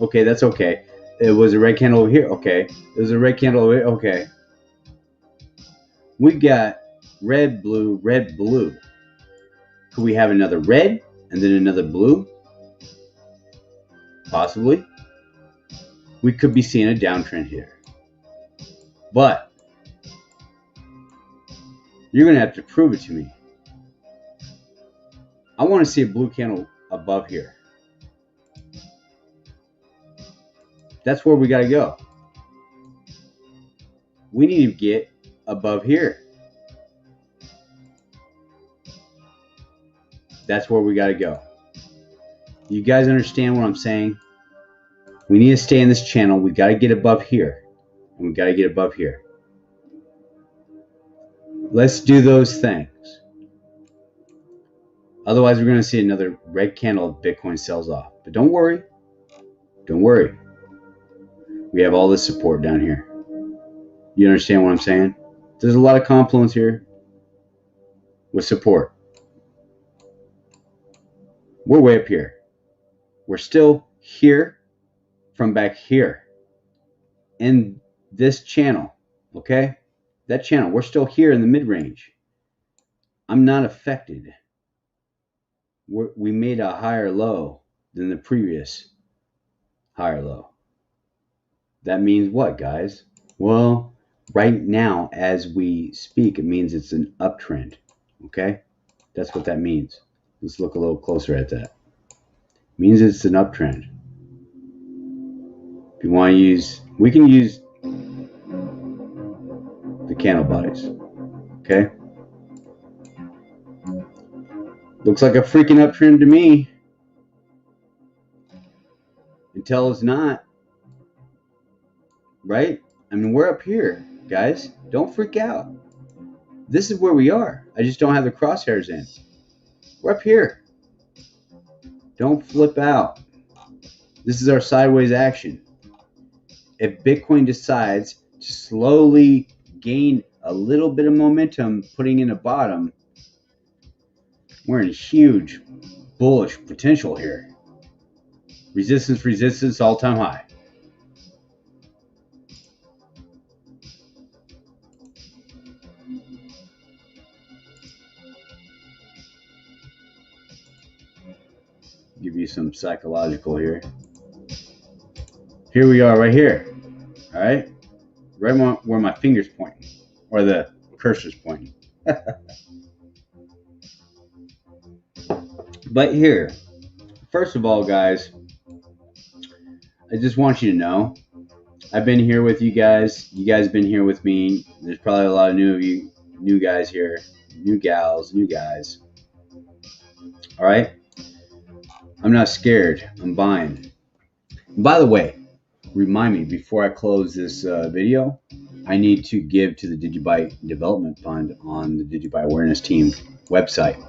Okay, that's okay. It was a red candle over here. Okay. It was a red candle over here. Okay. We got red, blue, red, blue. Could we have another red and then another blue? Possibly. We could be seeing a downtrend here. But you're going to have to prove it to me. I want to see a blue candle above here. That's where we got to go. We need to get above here. That's where we got to go. You guys understand what I'm saying? We need to stay in this channel. We got to get above here. And we got to get above here. Let's do those things. Otherwise, we're going to see another red candle if Bitcoin sells off. But don't worry. Don't worry. We have all this support down here. You understand what I'm saying? There's a lot of confluence here with support. We're way up here. We're still here from back here in this channel. Okay? That channel. We're still here in the mid-range. I'm not affected. We made a higher low than the previous higher low. That means what, guys? Well, right now, as we speak, it means it's an uptrend. Okay? That's what that means. Let's look a little closer at that. It means it's an uptrend. If you want to use, we can use the candle bodies. Okay? Looks like a freaking uptrend to me. Until it's not. Right? I mean, we're up here, guys. Don't freak out. This is where we are. I just don't have the crosshairs in. We're up here. Don't flip out. This is our sideways action. If Bitcoin decides to slowly gain a little bit of momentum, putting in a bottom, we're in huge bullish potential here. Resistance, all-time high. Give you some psychological here. Here we are right here. All right? Right where my finger's pointing. Or the cursor's pointing. But here, first of all, guys, I just want you to know, I've been here with you guys. You guys have been here with me. There's probably a lot of new guys here, new gals, new guys. All right? I'm not scared. I'm buying. By the way, remind me, before I close this video, I need to give to the DigiByte Development Fund on the DigiByte Awareness Team website.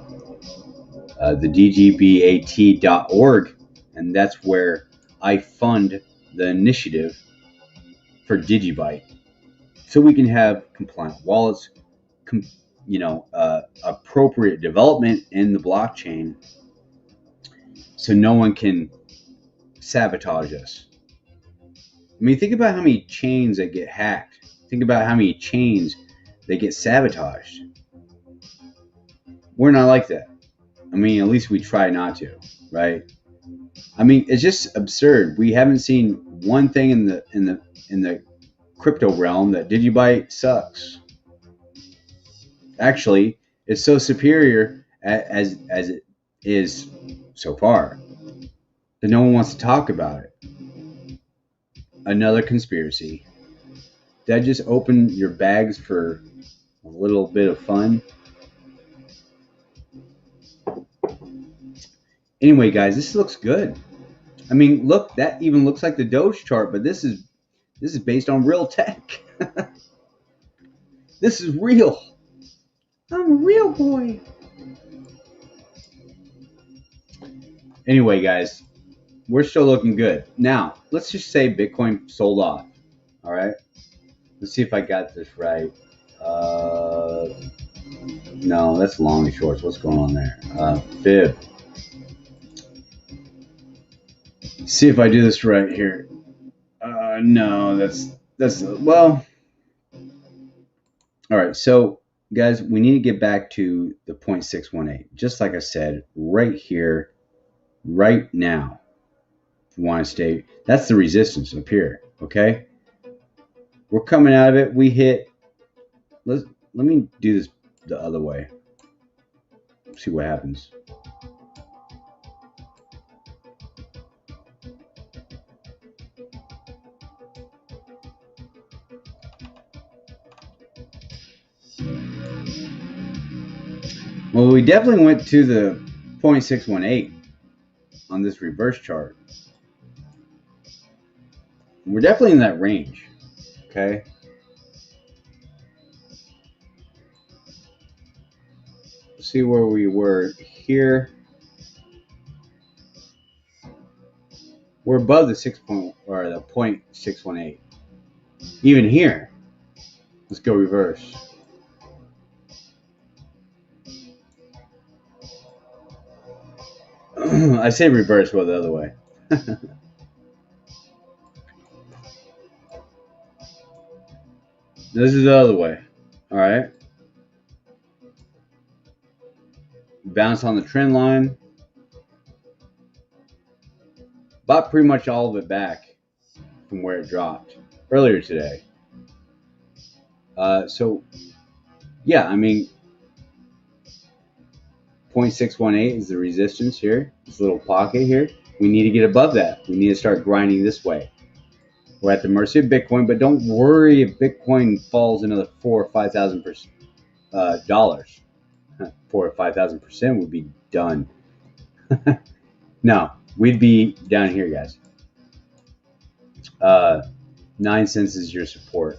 The DGBAT.org, and that's where I fund the initiative for DigiByte, so we can have compliant wallets, appropriate development in the blockchain, so no one can sabotage us. I mean, think about how many chains that get hacked. Think about how many chains that get sabotaged. We're not like that. I mean, at least we try not to, right? I mean, it's just absurd. We haven't seen one thing in the crypto realm that DigiByte sucks. Actually, it's so superior as it is so far that no one wants to talk about it. Another conspiracy. Did I just open your bags for a little bit of fun? Anyway, guys, this looks good. I mean, look, that even looks like the Doge chart, but this is based on real tech. This is real. I'm a real boy. Anyway, guys, we're still looking good. Now, let's just say Bitcoin sold off. All right. Let's see if I got this right. No, that's long and shorts. What's going on there? Fib. See if I do this right here. No, that's well. All right, so guys, we need to get back to the 0.618. Just like I said, right here, right now. If you want to stay, that's the resistance up here. Okay, we're coming out of it. We hit. Let me do this the other way. See what happens. Well, we definitely went to the 0.618 on this reverse chart. We're definitely in that range. Okay. Let's see where we were here. We're above the 0.618. Even here. Let's go reverse. I say reverse, well, the other way. This is the other way. All right. Bounce on the trend line. Bought pretty much all of it back from where it dropped earlier today. So, yeah, I mean, 0.618 is the resistance here. This little pocket here. We need to get above that. We need to start grinding this way. We're at the mercy of Bitcoin, but don't worry if Bitcoin falls another $4,000 or $5,000 dollars. 4,000 or 5,000% would be done. No, we'd be down here, guys. 9 cents is your support.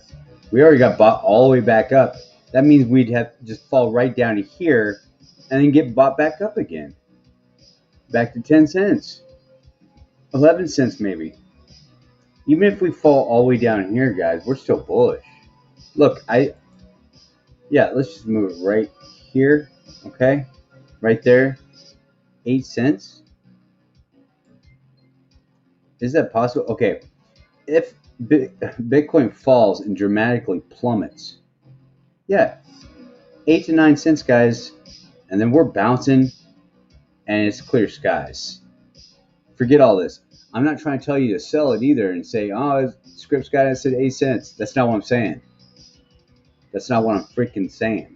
We already got bought all the way back up. That means we'd have to just fall right down to here and then get bought back up again. Back to 10 cents. 11 cents maybe. Even if we fall all the way down here, guys, we're still bullish. Look, let's just move it right here, okay? Right there, 8 cents. Is that possible? Okay, if Bitcoin falls and dramatically plummets, yeah, 8 to 9 cents, guys, and then we're bouncing, and it's clear skies. Forget all this. I'm not trying to tell you to sell it either and say, oh, Scripps guy said 8 cents. That's not what I'm saying. That's not what I'm freaking saying.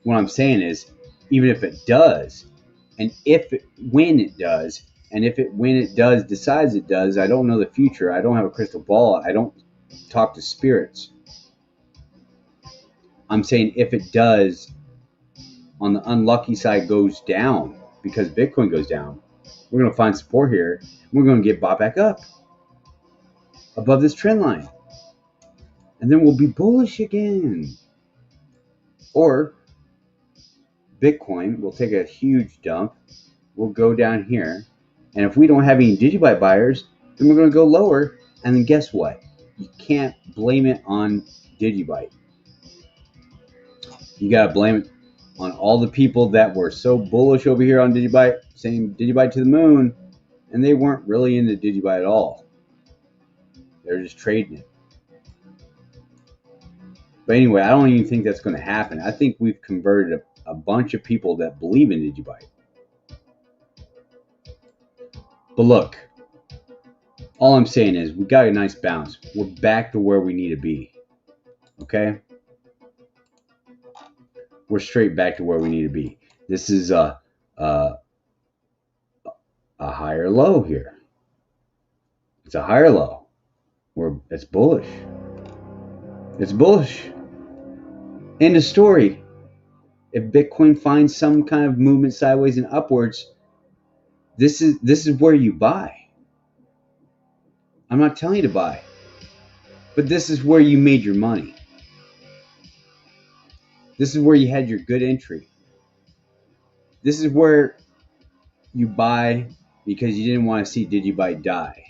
What I'm saying is, even if it does, and when it does, decides it does, I don't know the future. I don't have a crystal ball. I don't talk to spirits. I'm saying if it does, on the unlucky side, goes down because Bitcoin goes down, we're going to find support here. We're going to get bought back up above this trend line. And then we'll be bullish again. Or Bitcoin will take a huge dump. We'll go down here. And if we don't have any DigiByte buyers, then we're going to go lower. And then guess what? You can't blame it on DigiByte. You got to blame it on all the people that were so bullish over here on DigiByte, saying DigiByte to the moon, and they weren't really into DigiByte at all. They're just trading it. But anyway, I don't even think that's going to happen. I think we've converted a bunch of people that believe in DigiByte. But look, all I'm saying is we got a nice bounce. We're back to where we need to be. Okay? We're straight back to where we need to be. This is a higher low here. It's a higher low. It's bullish. It's bullish. End of story. If Bitcoin finds some kind of movement sideways and upwards, this is where you buy. I'm not telling you to buy, but this is where you made your money. This is where you had your good entry. This is where you buy because you didn't want to see DigiByte die.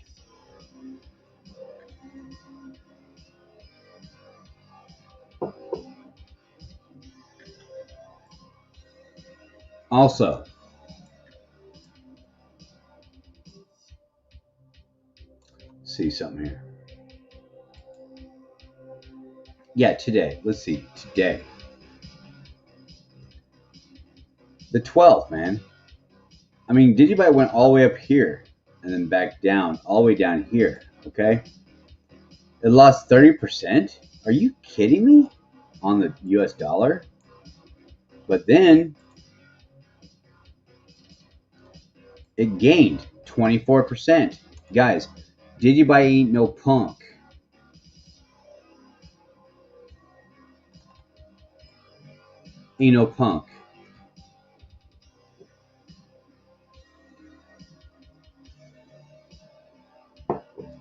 Also, see something here. Yeah, today. Let's see. Today. The 12th, man. I mean, DigiByte went all the way up here and then back down, all the way down here, okay? It lost 30%? Are you kidding me? On the US dollar? But then it gained 24%. Guys, DigiByte ain't no punk. Ain't no punk.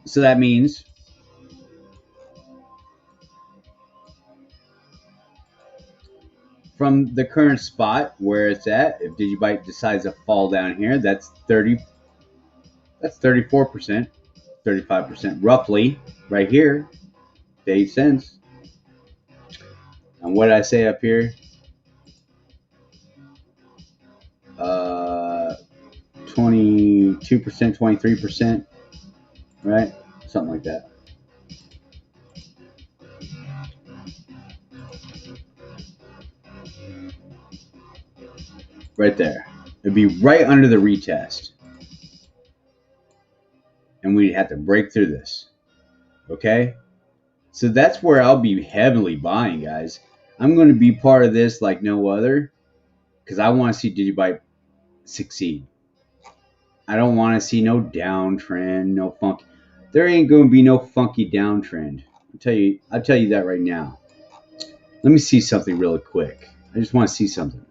So that means from the current spot where it's at, if DigiByte decides to fall down here, that's 34%, 35% roughly right here, 8 cents. And what did I say up here? 22%, 23%, right? Something like that. Right there. It'd be right under the retest. And we'd have to break through this. Okay? So that's where I'll be heavily buying, guys. I'm going to be part of this like no other because I want to see DigiByte succeed. I don't want to see no downtrend, no funky. There ain't going to be no funky downtrend. I'll tell you that right now. Let me see something really quick. I just want to see something.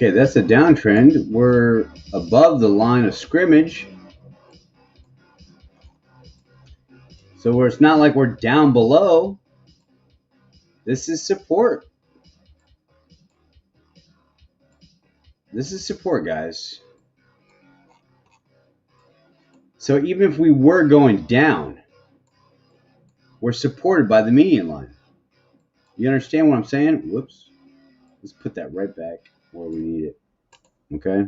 Okay, that's a downtrend. We're above the line of scrimmage. So where it's not like we're down below. This is support. This is support, guys. So even if we were going down, we're supported by the median line. You understand what I'm saying? Whoops. Let's put that right back where we need it. Okay?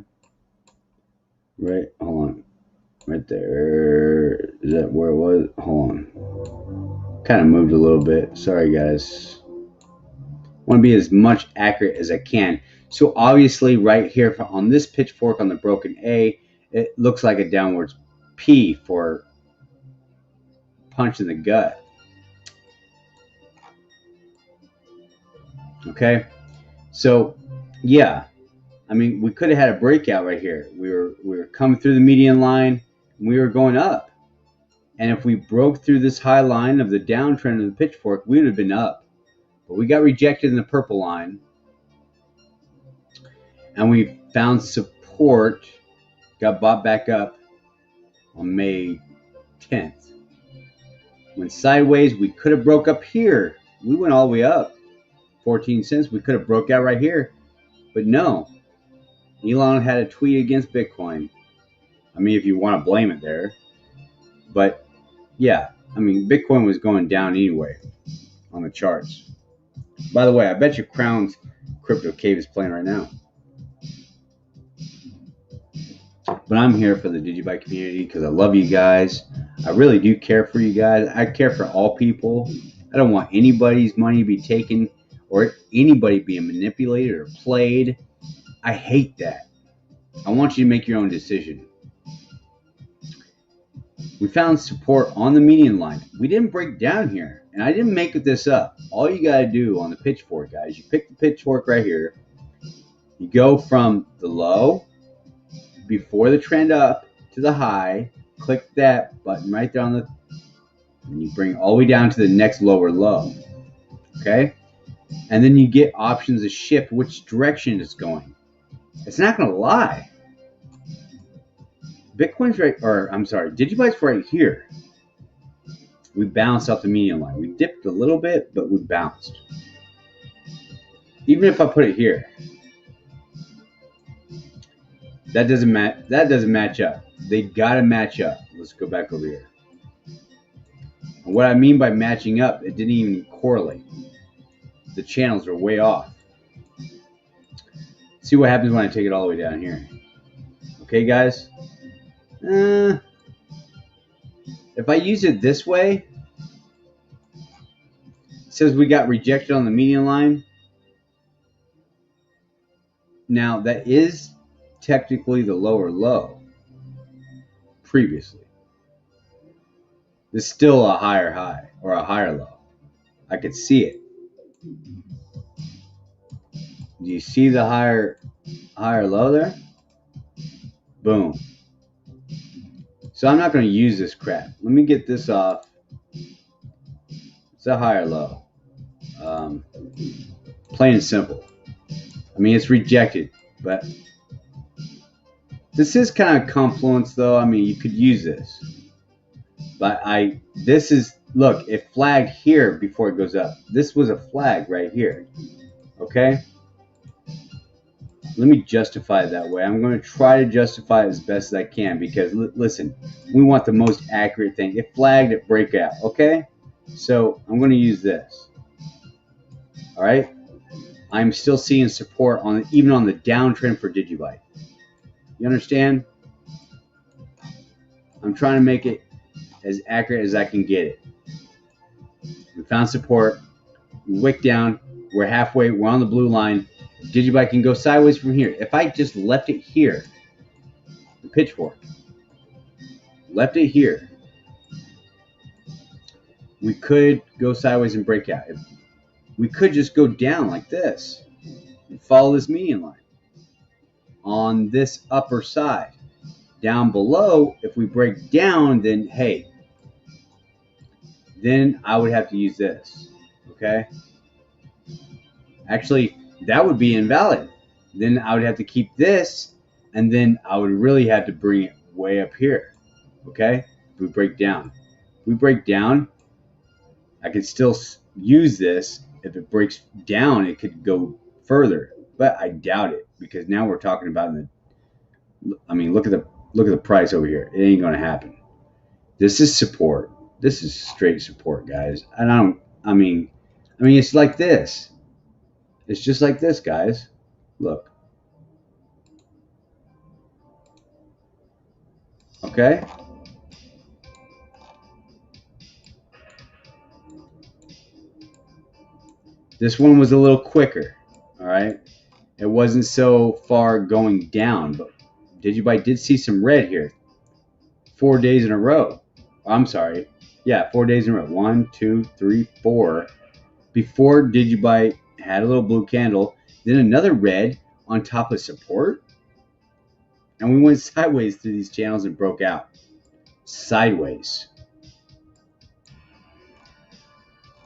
Right, hold on. Right there. Is that where it was? Hold on. Kind of moved a little bit. Sorry, guys. I want to be as much accurate as I can. So obviously right here on this pitchfork on the broken A, it looks like a downwards P for punch in the gut. Okay, so yeah, I mean, we could have had a breakout right here. We were coming through the median line, and we were going up. And if we broke through this high line of the downtrend of the pitchfork, we would have been up. But we got rejected in the purple line, and we found support, got bought back up on May 10th. Went sideways. We could have broke up here. We went all the way up 14 cents. We could have broke out right here, but no. Elon had a tweet against Bitcoin. I mean, if you want to blame it there. But yeah, I mean, Bitcoin was going down anyway on the charts. By the way, I bet you Crown's Crypto Cave is playing right now. But I'm here for the DigiByte community because I love you guys. I really do care for you guys. I care for all people. I don't want anybody's money to be taken or anybody being manipulated or played. I hate that. I want you to make your own decision. We found support on the median line. We didn't break down here, and I didn't make this up. All you got to do on the pitchfork, guys, you pick the pitchfork right here. You go from the low before the trend up to the high. Click that button right there on the, and you bring all the way down to the next lower low. Okay? And then you get options to shift which direction it's going. It's not going to lie. Bitcoin's right, or I'm sorry, DigiByte's right here. We bounced off the median line. We dipped a little bit, but we bounced. Even if I put it here, that doesn't match up. They gotta match up. Let's go back over here. And what I mean by matching up, it didn't even correlate. The channels are way off. See what happens when I take it all the way down here. Okay, guys? If I use it this way, it says we got rejected on the median line. Now, that is technically the lower low previously. There's still a higher high or a higher low. I could see it. Do you see the higher low there? Boom. So I'm not going to use this crap. Let me get this off. It's a higher low. Plain and simple. I mean, it's rejected, but this is kind of confluence, though. I mean, you could use this, but look, it flagged here before it goes up. This was a flag right here. Okay. Let me justify it that way. I'm going to try to justify it as best as I can because, listen, we want the most accurate thing. It flagged at breakout, okay? So I'm going to use this. All right? I'm still seeing support even on the downtrend for DigiByte. You understand? I'm trying to make it as accurate as I can get it. We found support. We wick down. We're halfway. We're on the blue line. DigiByte can go sideways from here. If I just left it here, the pitchfork, left it here, we could go sideways and break out. We could just go down like this and follow this median line on this upper side. Down below, if we break down, then hey, then I would have to use this, okay? Actually, that would be invalid. Then I would have to keep this, and then I would really have to bring it way up here, okay? If we break down. If we break down, I could still use this. If it breaks down, it could go further, but I doubt it because now we're talking about look at the price over here. It ain't gonna happen. This is support. This is straight support, guys. And I mean, it's like this. It's just like this, guys. Look. Okay? This one was a little quicker, all right? It wasn't so far going down, but DigiByte did see some red here. 4 days in a row. I'm sorry. Yeah, 4 days in a row. 1, 2, 3, 4. Before DigiByte had a little blue candle, then another red on top of support. And we went sideways through these channels and broke out. Sideways.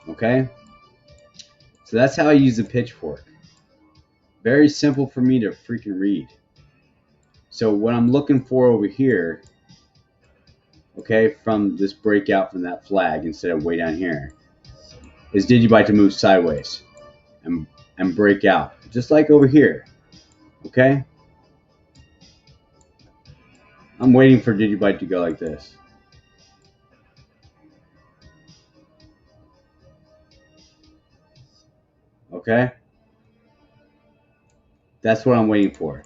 Okay? So that's how I use the pitchfork. Very simple for me to freaking read. So what I'm looking for over here, okay, from this breakout from that flag instead of way down here, is DigiByte to move sideways and break out. Just like over here. Okay? I'm waiting for DigiByte to go like this. Okay? That's what I'm waiting for.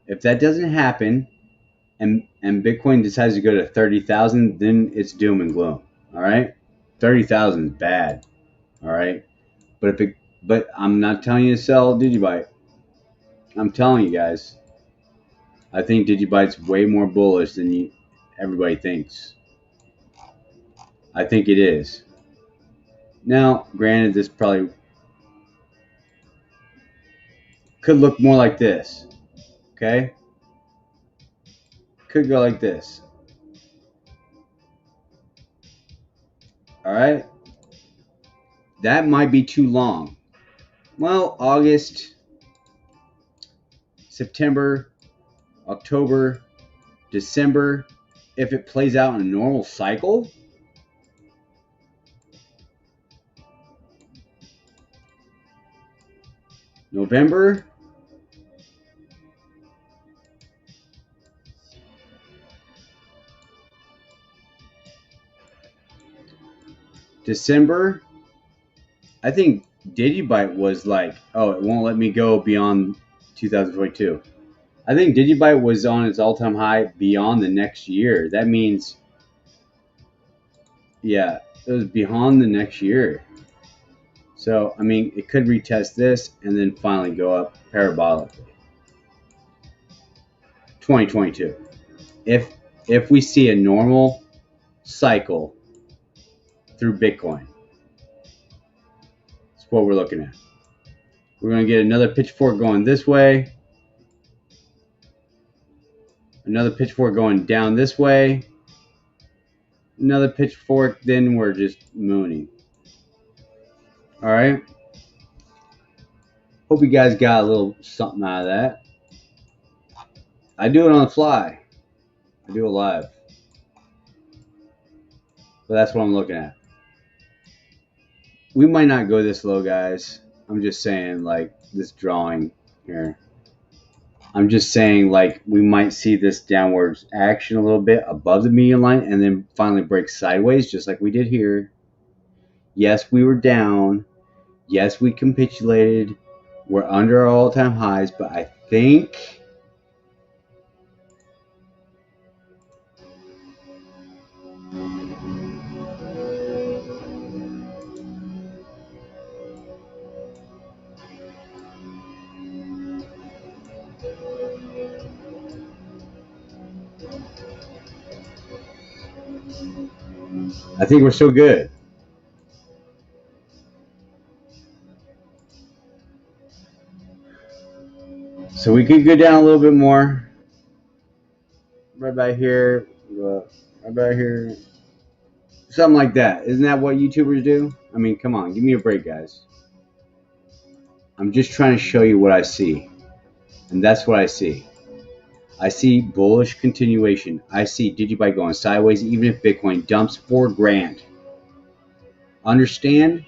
If that doesn't happen and Bitcoin decides to go to 30,000, then it's doom and gloom. All right? 30,000 is bad. All right? But I'm not telling you to sell DigiByte. I'm telling you guys. I think DigiByte's way more bullish than everybody thinks. I think it is. Now, granted, this probably could look more like this. Okay? Could go like this. All right? That might be too long. Well, August, September, October, December, if it plays out in a normal cycle, November, December, I think DigiByte was like, oh, it won't let me go beyond 2022. I think DigiByte was on its all-time high beyond the next year. That means, yeah, it was beyond the next year. So, I mean, it could retest this and then finally go up parabolically. 2022. If we see a normal cycle through Bitcoin, that's what we're looking at. We're going to get another pitchfork going this way, another pitchfork going down this way, another pitchfork, then we're just mooning. All right. Hope you guys got a little something out of that. I do it on the fly. I do it live. But that's what I'm looking at. We might not go this low, guys. I'm just saying, like, this drawing here. I'm just saying, like, we might see this downwards action a little bit above the median line and then finally break sideways, just like we did here. Yes, we were down. Yes, we capitulated. We're under our all-time highs, but I think we're still good. So we could go down a little bit more. Right about here. Right about here. Something like that. Isn't that what YouTubers do? I mean, come on. Give me a break, guys. I'm just trying to show you what I see. And that's what I see. I see bullish continuation. I see DigiByte going sideways even if Bitcoin dumps $4,000. Understand?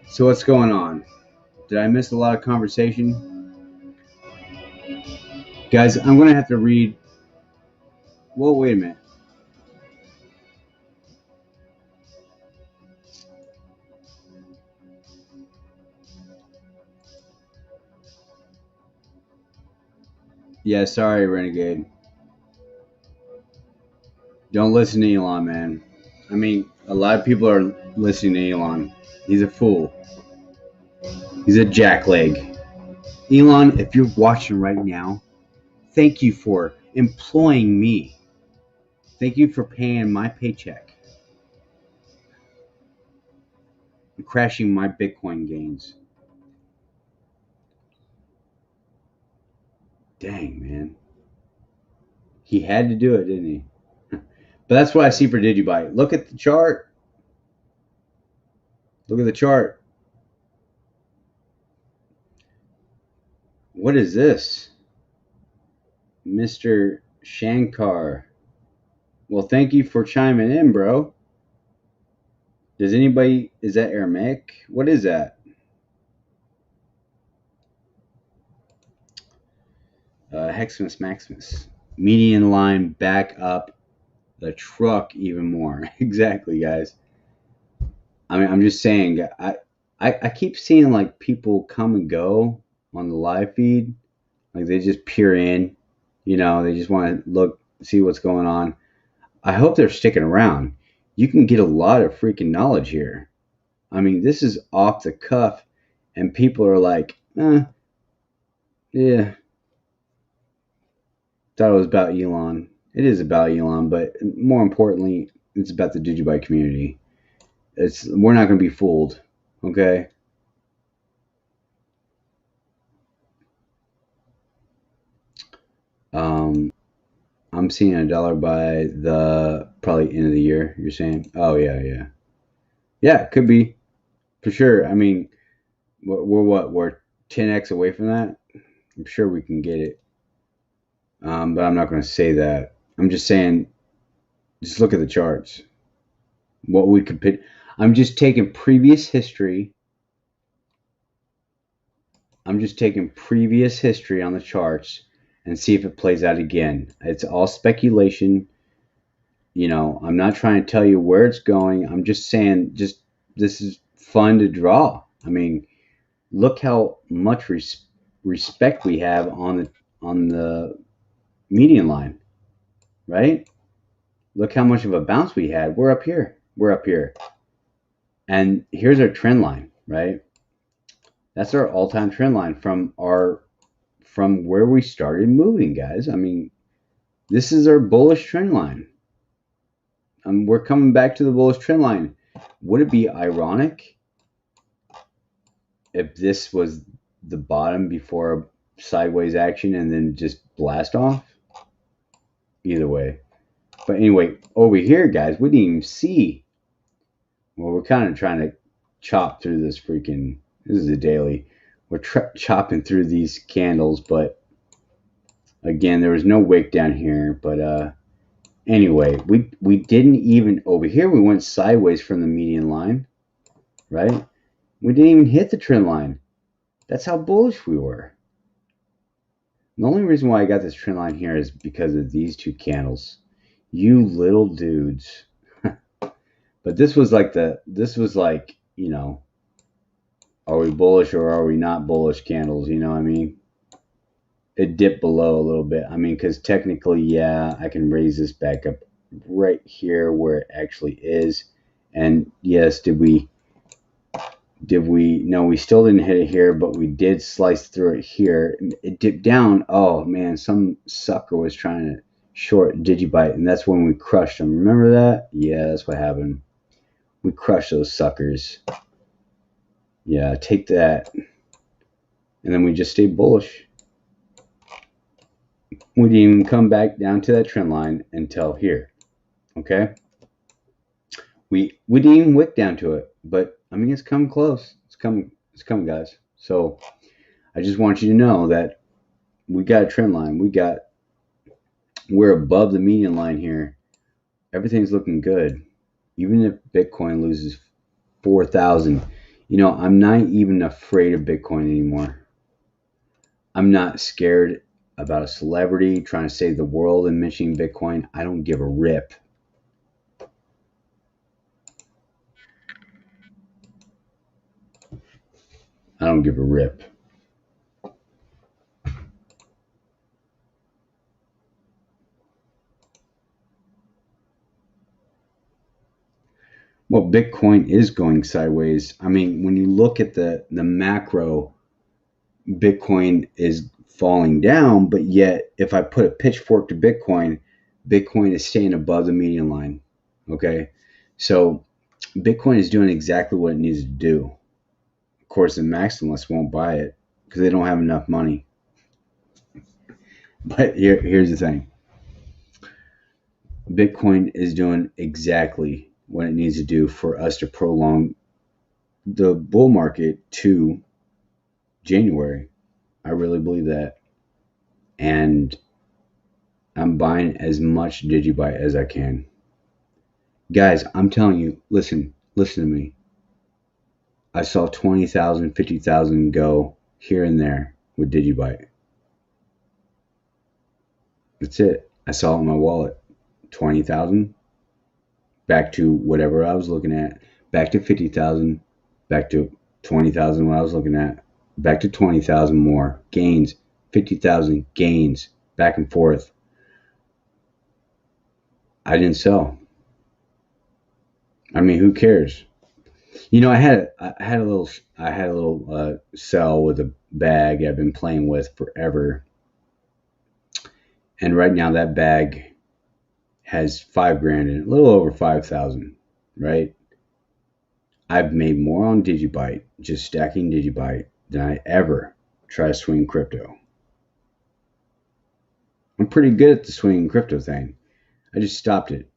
So what's going on? Did I miss a lot of conversation? Guys, I'm going to have to read. Well, wait a minute. Yeah, sorry, Renegade. Don't listen to Elon, man. I mean, a lot of people are listening to Elon. He's a fool. He's a jackleg. Elon, if you're watching right now, thank you for employing me. Thank you for paying my paycheck and crashing my Bitcoin gains. Dang, man. He had to do it, didn't he? But that's what I see for DigiByte. Look at the chart. Look at the chart. What is this? Mr. Shankar. Well, thank you for chiming in, bro. Does anybody, is that Aramaic? What is that? Heximus Maximus. Median line back up the truck even more. Exactly, guys. I mean, I'm just saying, I keep seeing like people come and go on the live feed. Like they just peer in, they just want to look, see what's going on. I hope they're sticking around. You can get a lot of freaking knowledge here. I mean, this is off the cuff, and people are like, yeah. Thought it was about Elon. It is about Elon, but more importantly, it's about the DigiByte community. We're not going to be fooled, okay? I'm seeing $1 by the probably end of the year. You're saying? Oh yeah. It could be for sure. I mean, we're 10x away from that. I'm sure we can get it, but I'm not going to say that. I'm just saying, just look at the charts. What we could put. I'm just taking previous history. I'm just taking previous history on the charts and see if it plays out again. It's all speculation. I'm not trying to tell you where it's going. I'm just saying, this is fun to draw. I mean, look how much respect we have on the median line, right? Look how much of a bounce we had. We're up here. And here's our trend line, right? That's our all-time trend line from where we started moving, guys. I mean, this is our bullish trend line. We're coming back to the bullish trend line. Would it be ironic if this was the bottom before a sideways action and then just blast off? Either way. But anyway, over here, guys, we didn't even see. Well, we're kind of trying to chop through this freaking. This is a daily. We're chopping through these candles, but again, there was no wick down here. But anyway, we didn't even over here. We went sideways from the median line, right? We didn't even hit the trend line. That's how bullish we were. The only reason why I got this trend line here is because of these two candles. You little dudes. But this was like, are we bullish or are we not bullish candles? You know what I mean? It dipped below a little bit. I mean, because technically, yeah, I can raise this back up right here where it actually is. And yes, did we? No, we still didn't hit it here, but we did slice through it here. It dipped down. Oh man, some sucker was trying to short DigiByte, and that's when we crushed them. Remember that? Yeah, that's what happened. We crushed those suckers. Yeah, take that. And then we just stayed bullish. We didn't even come back down to that trend line until here. Okay? We didn't even wick down to it, but I mean, it's coming close. It's coming, guys. So I just want you to know that we got a trend line. We're above the median line here. Everything's looking good. Even if Bitcoin loses 4,000, I'm not even afraid of Bitcoin anymore. I'm not scared about a celebrity trying to save the world and mentioning Bitcoin. I don't give a rip. I don't give a rip. Well, Bitcoin is going sideways. I mean, when you look at the macro, Bitcoin is falling down, but yet if I put a pitchfork to Bitcoin, Bitcoin is staying above the median line. Okay, so Bitcoin is doing exactly what it needs to do. Of course, the maximalists won't buy it because they don't have enough money. But here's the thing. Bitcoin is doing exactly what it needs to do for us to prolong the bull market to January. I really believe that. And I'm buying as much DigiByte as I can. Guys, I'm telling you, listen to me. I saw 20,000, 50,000 go here and there with DigiByte. That's it. I saw it in my wallet. 20,000, back to whatever I was looking at, back to 50,000, back to 20,000 what I was looking at, back to 20,000 more gains, 50,000 gains, back and forth. I didn't sell. I mean, who cares? You know, I had a little sell with a bag I've been playing with forever, and right now that bag has $5,000 in it, a little over 5,000, right? I've made more on DigiByte, just stacking DigiByte, than I ever try to swing crypto. I'm pretty good at the swinging crypto thing. I just stopped it.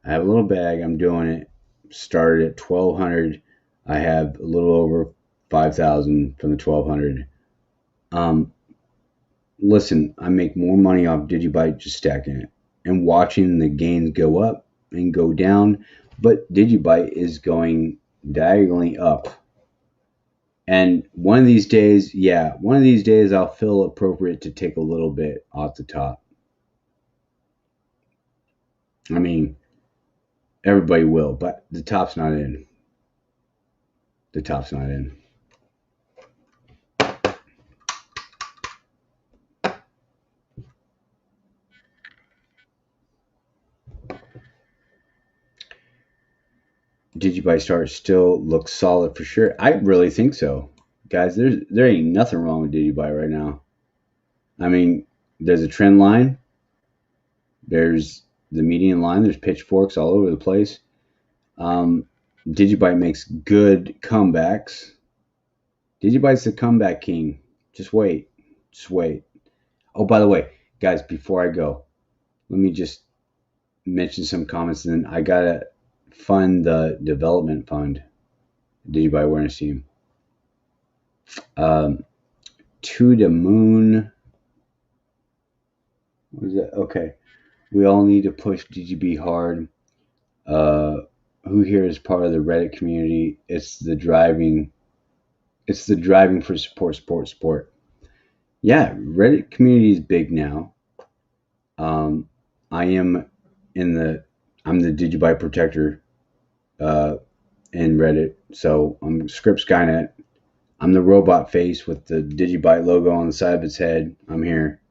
I have a little bag. I'm doing it. Started at 1,200. I have a little over 5,000 from the 1,200. Listen, I make more money off DigiByte just stacking it and watching the gains go up and go down. But DigiByte is going diagonally up. And one of these days, I'll feel appropriate to take a little bit off the top. I mean, everybody will, but the top's not in. The top's not in. DigiByte start still looks solid for sure. I really think so. Guys, there ain't nothing wrong with DigiByte right now. I mean, there's a trend line. There's the median line. There's pitchforks all over the place. DigiByte makes good comebacks. DigiByte's the comeback king. Just wait. Oh, by the way, guys, before I go, let me just mention some comments, and then I gotta fund the development fund, DigiByte Awareness Team. To the moon. What is that? Okay. We all need to push DGB hard. Who here is part of the Reddit community? It's the driving for support. Yeah, Reddit community is big now. I'm the DigiByte protector in Reddit. So I'm Script Skynet. I'm the robot face with the DigiByte logo on the side of its head. I'm here.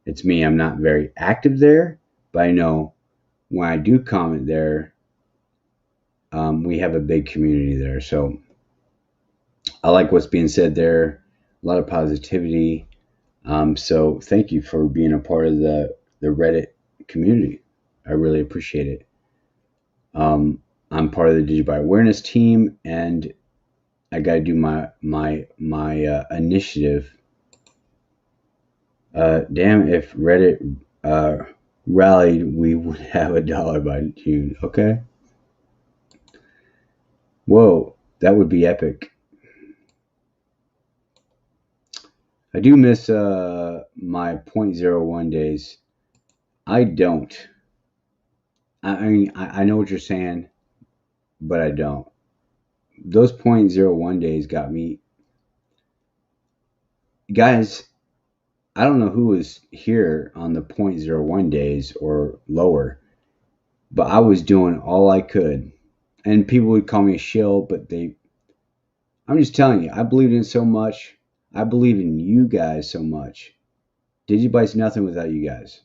It's me. I'm not very active there, but I know when I do comment there, we have a big community there. So I like what's being said there. A lot of positivity. So thank you for being a part of the Reddit community. I really appreciate it. I'm part of the DigiByte Awareness Team, and I got to do my initiative. Damn, if Reddit rallied, we would have $1 by June. Okay. Whoa, that would be epic. I do miss my 0.01 days. I don't. I mean, I know what you're saying, but I don't. Those 0.01 days got me. Guys, I don't know who was here on the 0.01 days or lower, but I was doing all I could. And people would call me a shill, but I'm just telling you, I believed in so much. I believe in you guys so much. DigiByte's nothing without you guys.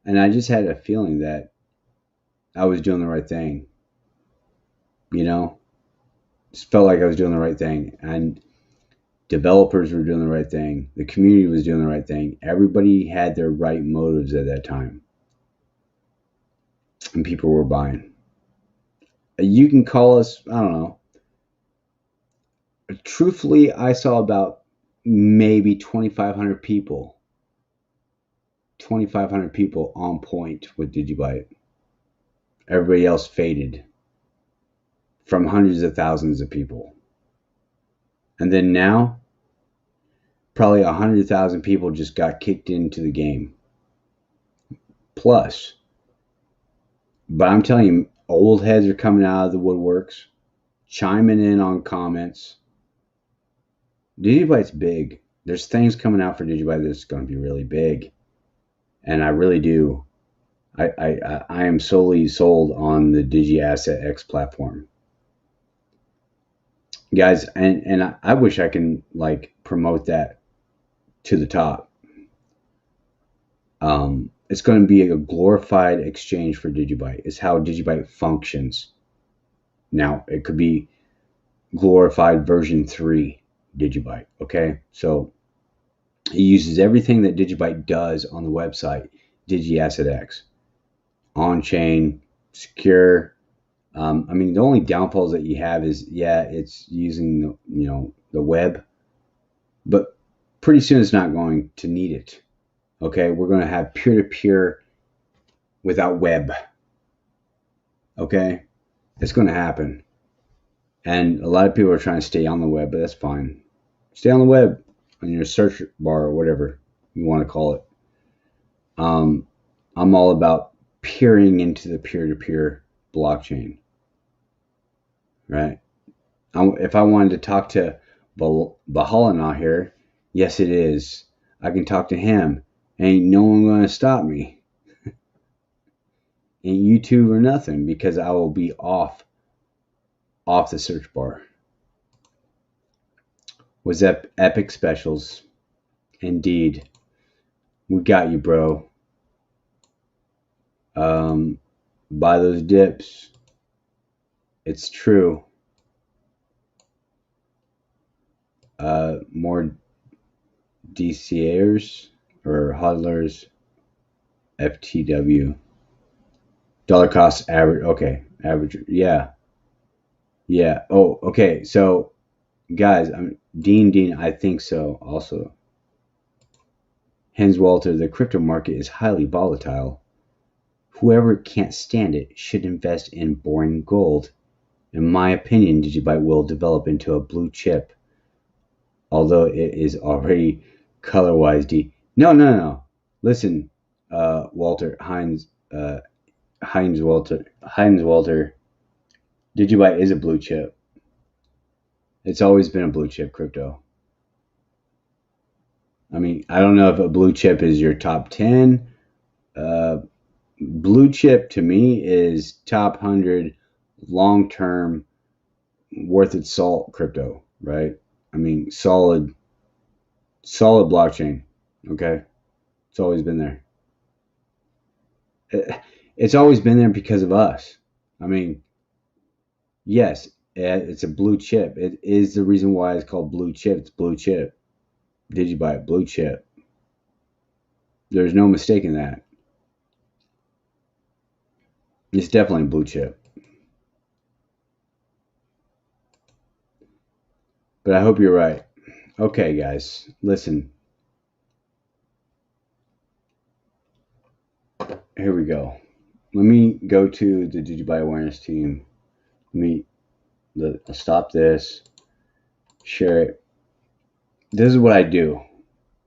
And I just had a feeling that I was doing the right thing. You know, just felt like I was doing the right thing, and developers were doing the right thing. The community was doing the right thing. Everybody had their right motives at that time, and people were buying. You can call us, I don't know. Truthfully, I saw about maybe 2,500 people. 2,500 people on point with DigiByte. Everybody else faded from hundreds of thousands of people. And then now, probably 100,000 people just got kicked into the game. Plus, but I'm telling you, old heads are coming out of the woodworks, chiming in on comments. DigiByte's big. There's things coming out for DigiByte that's going to be really big. And I really do. I am solely sold on the DigiAsset X platform. Guys, and I wish I can like promote that to the top. It's going to be a glorified exchange for DigiByte. It's how DigiByte functions. Now, it could be glorified version 3 DigiByte, okay? So it uses everything that DigiByte does on the website, DigiAsset X. On-chain, secure. I mean, the only downfalls that you have is, yeah, it's using the web, but pretty soon it's not going to need it. Okay, we're going to have peer-to-peer without web. Okay, it's going to happen. And a lot of people are trying to stay on the web, but that's fine. Stay on the web, on your search bar or whatever you want to call it. I'm all about peering into the peer-to-peer blockchain, right? If I wanted to talk to Bahalana here, yes, it is. I can talk to him. Ain't no one going to stop me. Ain't YouTube or nothing, because I will be off the search bar. Was that epic specials? Indeed. We got you, bro. Buy those dips. It's true. More DCAers or hodlers. FTW. Dollar cost average. Okay. Average. Yeah. Yeah. Oh, okay. So, guys, Dean, I think so also. Hens Walter, the crypto market is highly volatile. Whoever can't stand it should invest in boring gold. In my opinion, DigiByte will develop into a blue chip, although it is already color-wise D. No. Listen, Walter, Heinz Walter. DigiByte is a blue chip. It's always been a blue chip crypto. I mean, I don't know if a blue chip is your top 10. Blue chip to me is top 100 long-term worth its salt crypto, right? I mean, solid blockchain, okay? It's always been there. It's always been there because of us. I mean, yes, it's a blue chip. It is the reason why it's called blue chip. It's blue chip. DigiByte, blue chip. There's no mistake in that. It's definitely blue chip. But I hope you're right. Okay, guys, listen. Here we go. Let me go to the DigiByte awareness team. I'll stop this. Share it. This is what I do.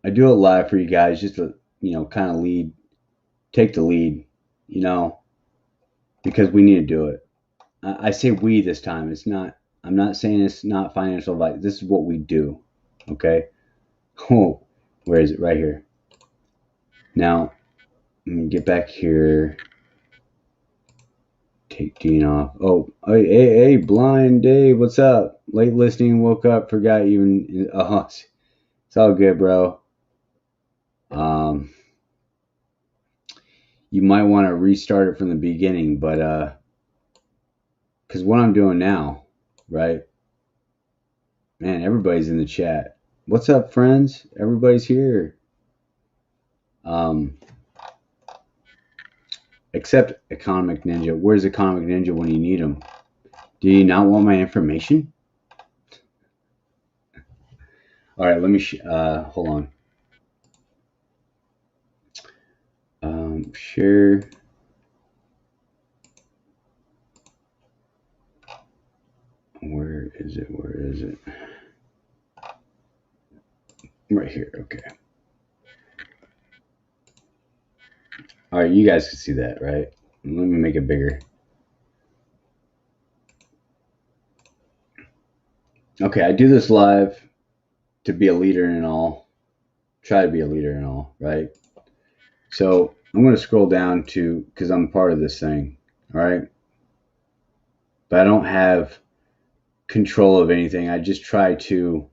I do it live for you guys just to, kind of take the lead, because we need to do it. I say we this time. I'm not saying it's not financial advice. This is what we do. Okay? Oh, where is it? Right here. Now, let me get back here. Take Dean off. Oh, hey, Blind Dave, what's up? Late listening, woke up, forgot even. Oh, it's all good, bro. you might want to restart it from the beginning, but because what I'm doing now, right? Man, everybody's in the chat. What's up, friends? Everybody's here. Except Economic Ninja. Where's Economic Ninja when you need him? Do you not want my information? All right, let me hold on. Share. Where is it? Where is it? Right here. Okay. All right, you guys can see that, right? Let me make it bigger. Okay, I do this live to be a leader and all. Try to be a leader and all, right? So I'm going to scroll down to, because I'm part of this thing, all right? But I don't have control of anything. I just try to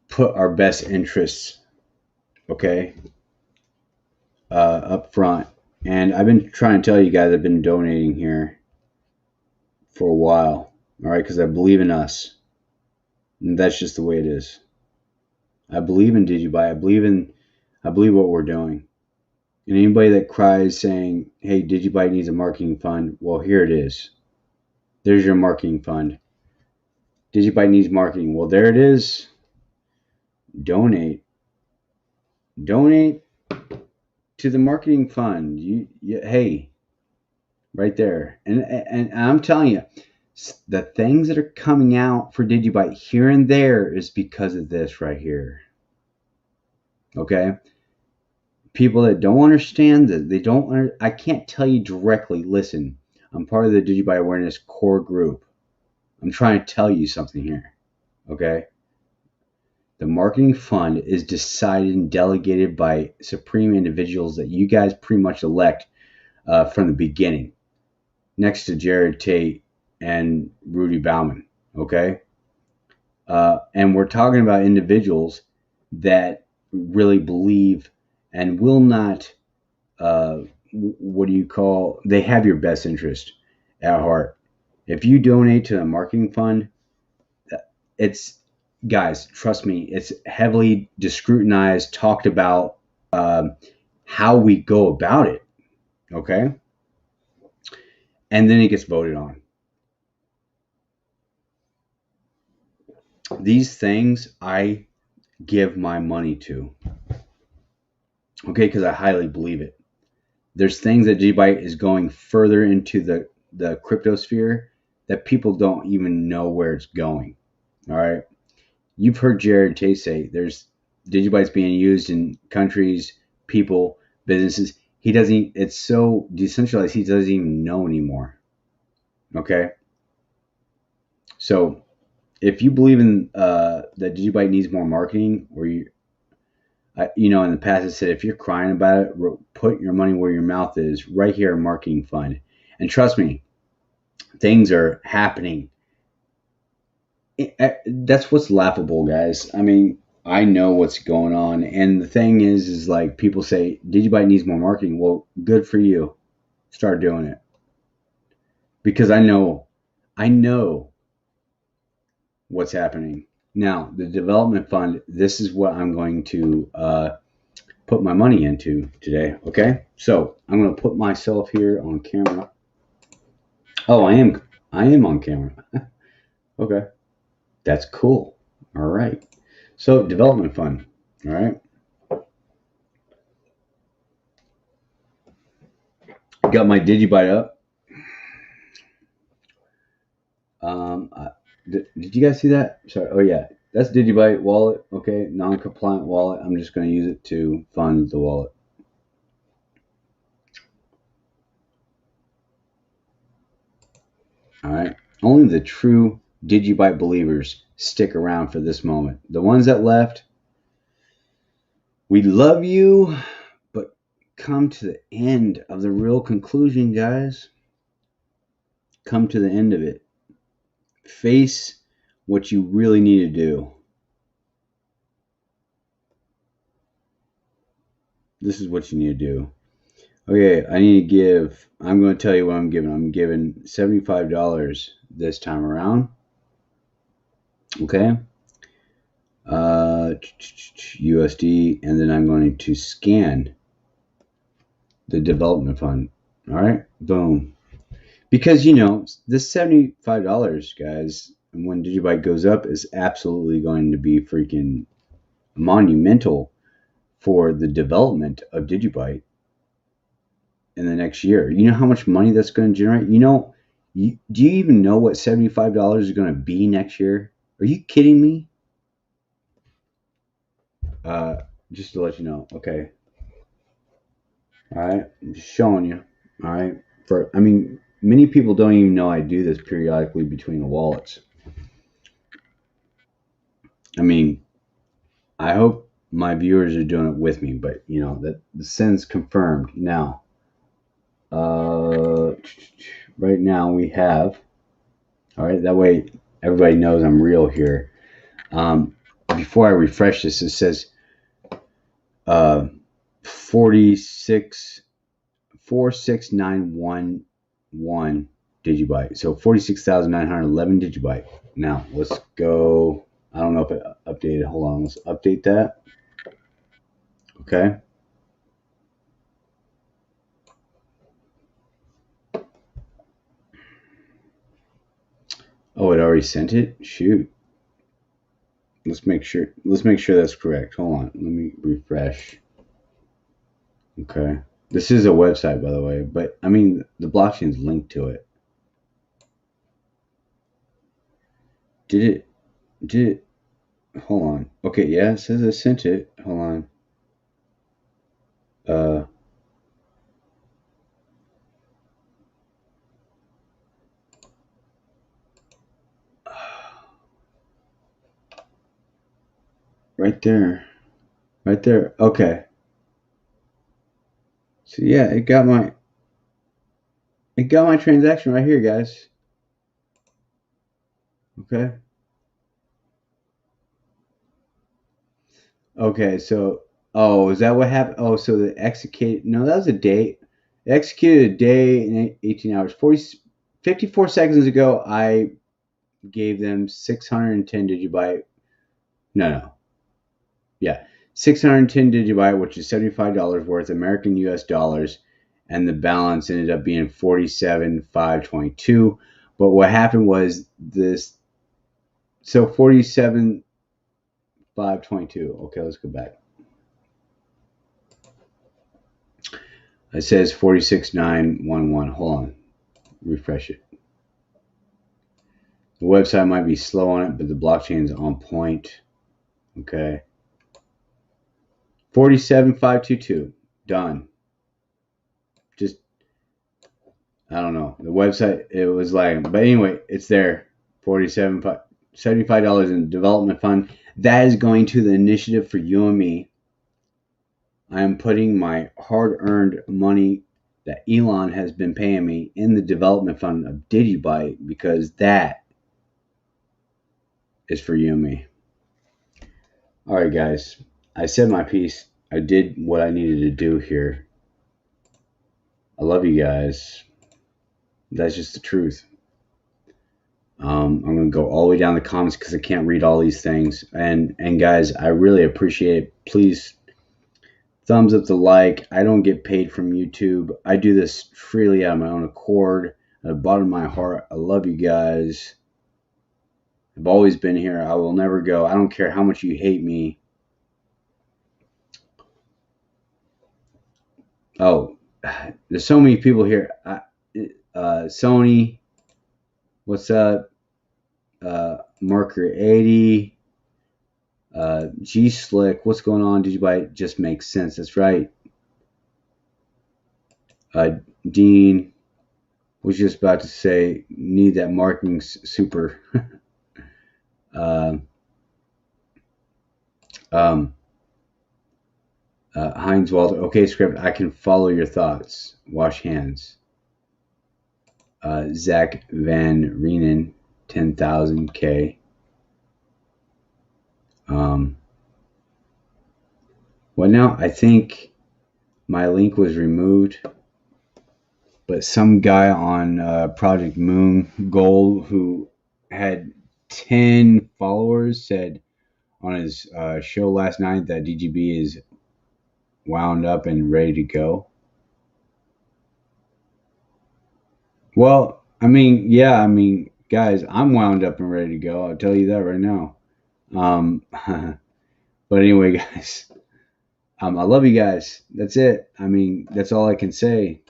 put our best interests, okay, up front. And I've been trying to tell you guys I've been donating here for a while, all right, because I believe in us. And that's just the way it is. I believe in DigiByte. I believe what we're doing. And anybody that cries saying, hey, DigiByte needs a marketing fund, well, here it is. There's your marketing fund. DigiByte needs marketing. Well, there it is. Donate to the marketing fund. Hey, right there. And I'm telling you, the things that are coming out for DigiByte here and there is because of this right here. Okay? People that don't understand that I can't tell you directly, listen, I'm part of the DigiByte Awareness core group. I'm trying to tell you something here. Okay? The marketing fund is decided and delegated by supreme individuals that you guys pretty much elect from the beginning, next to Jared Tate and Rudy Bauman. Okay? And we're talking about individuals that really believe and will not, they have your best interest at heart. If you donate to the marketing fund, guys, trust me, it's heavily scrutinized, talked about, how we go about it, okay? And then it gets voted on. These things I give my money to, okay, because I highly believe it. There's things that DigiByte is going further into the crypto sphere that people don't even know where it's going, all right? You've heard Jared Tate say there's DigiByte's being used in countries, people, businesses. It's so decentralized, he doesn't even know anymore. Okay? So if you believe in that DigiByte needs more marketing, or in the past I said, if you're crying about it, put your money where your mouth is, right here, marketing fund. And trust me, things are happening. That's what's laughable, guys. I mean, I know what's going on. And the thing is like people say, DigiByte needs more marketing. Well, good for you. Start doing it. Because I know what's happening. Now, the development fund, this is what I'm going to put my money into today. Okay? So I'm going to put myself here on camera. Oh, I am on camera. Okay. That's cool. All right. So development fund. All right. Got my DigiByte up. Did you guys see that? Sorry. Oh yeah, that's DigiByte wallet. Okay, non-compliant wallet. I'm just going to use it to fund the wallet. All right. Only the true DigiByte believers stick around for this moment. The ones that left, we love you, but come to the end of the real conclusion, guys. Come to the end of it. Face what you really need to do. this is what you need to do. Okay, I'm going to tell you what I'm giving. I'm giving $75 this time around. Okay. USD, and then I'm going to scan the development fund. All right, boom. Because this $75, guys, when DigiByte goes up, is absolutely going to be freaking monumental for the development of DigiByte in the next year. You know how much money that's going to generate? Do you even know what $75 is going to be next year? Are you kidding me? Just to let you know. Okay. All right. I'm just showing you. All right. Many people don't even know I do this periodically between the wallets. I hope my viewers are doing it with me, but that the send's confirmed now. Right now we have. All right. That way everybody knows I'm real here. Before I refresh this, it says 46,911 DigiByte. So 46,911 DigiByte. Now let's go. I don't know if it updated. Hold on. Let's update that. Okay. Oh, it already sent it? Shoot. Let's make sure that's correct. Hold on. Let me refresh. Okay. This is a website, by the way, but the blockchain's linked to it. Did it? Hold on. Okay, yeah, it says I sent it. Hold on. Right there. Okay. So yeah, it got my transaction right here, guys. Okay. Okay, so is that what happened? Oh, so the execute no, that was a date. It executed a day in 18 hours. 54 seconds ago, I gave them 610 DigiByte. No. Yeah. 610 DigiByte, which is $75 worth American US dollars, and the balance ended up being 47,522. But what happened was this. So 47,522. Okay, let's go back. It says 46,911. Hold on. Refresh it. The website might be slow on it, but the blockchain is on point. Okay. 47,522. Done. Just, I don't know. The website, it was lagging. But anyway, it's there. $75 in development fund. That is going to the initiative for you and me. I am putting my hard-earned money that Elon has been paying me in the development fund of DigiByte, because that is for you and me. All right, guys. I said my piece. I did what I needed to do here. I love you guys. That's just the truth. I'm going to go all the way down the comments because I can't read all these things. And guys, I really appreciate it. Please thumbs up the like. I don't get paid from YouTube. I do this freely out of my own accord. At the bottom of my heart, I love you guys. I've always been here. I will never go. I don't care how much you hate me. Oh, there's so many people here. Sony, what's up? Marker 80, G Slick, what's going on? DigiByte just makes sense. That's right. Dean was just about to say, need that marketing super. Heinz Walter. Okay, script. I can follow your thoughts. Wash hands. Zach Van Reenen, 10,000K. What now? I think my link was removed, but some guy on Project Moon Gold who had 10 followers said on his show last night that DGB is wound up and ready to go. Well, I mean, yeah, I mean, guys, I'm wound up and ready to go. I'll tell you that right now. But anyway, guys, I love you guys. That's it. I mean, that's all I can say.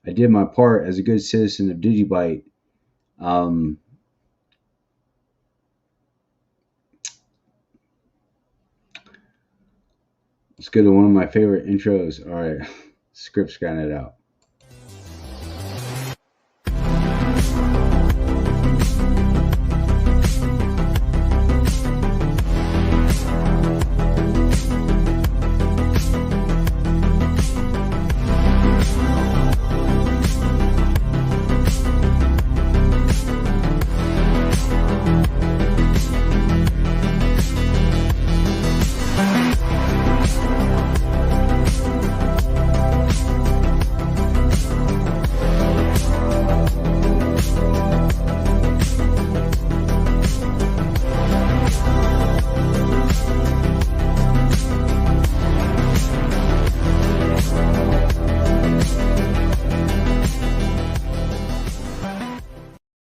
I did my part as a good citizen of DigiByte. Let's go to one of my favorite intros. All right, script scan it out.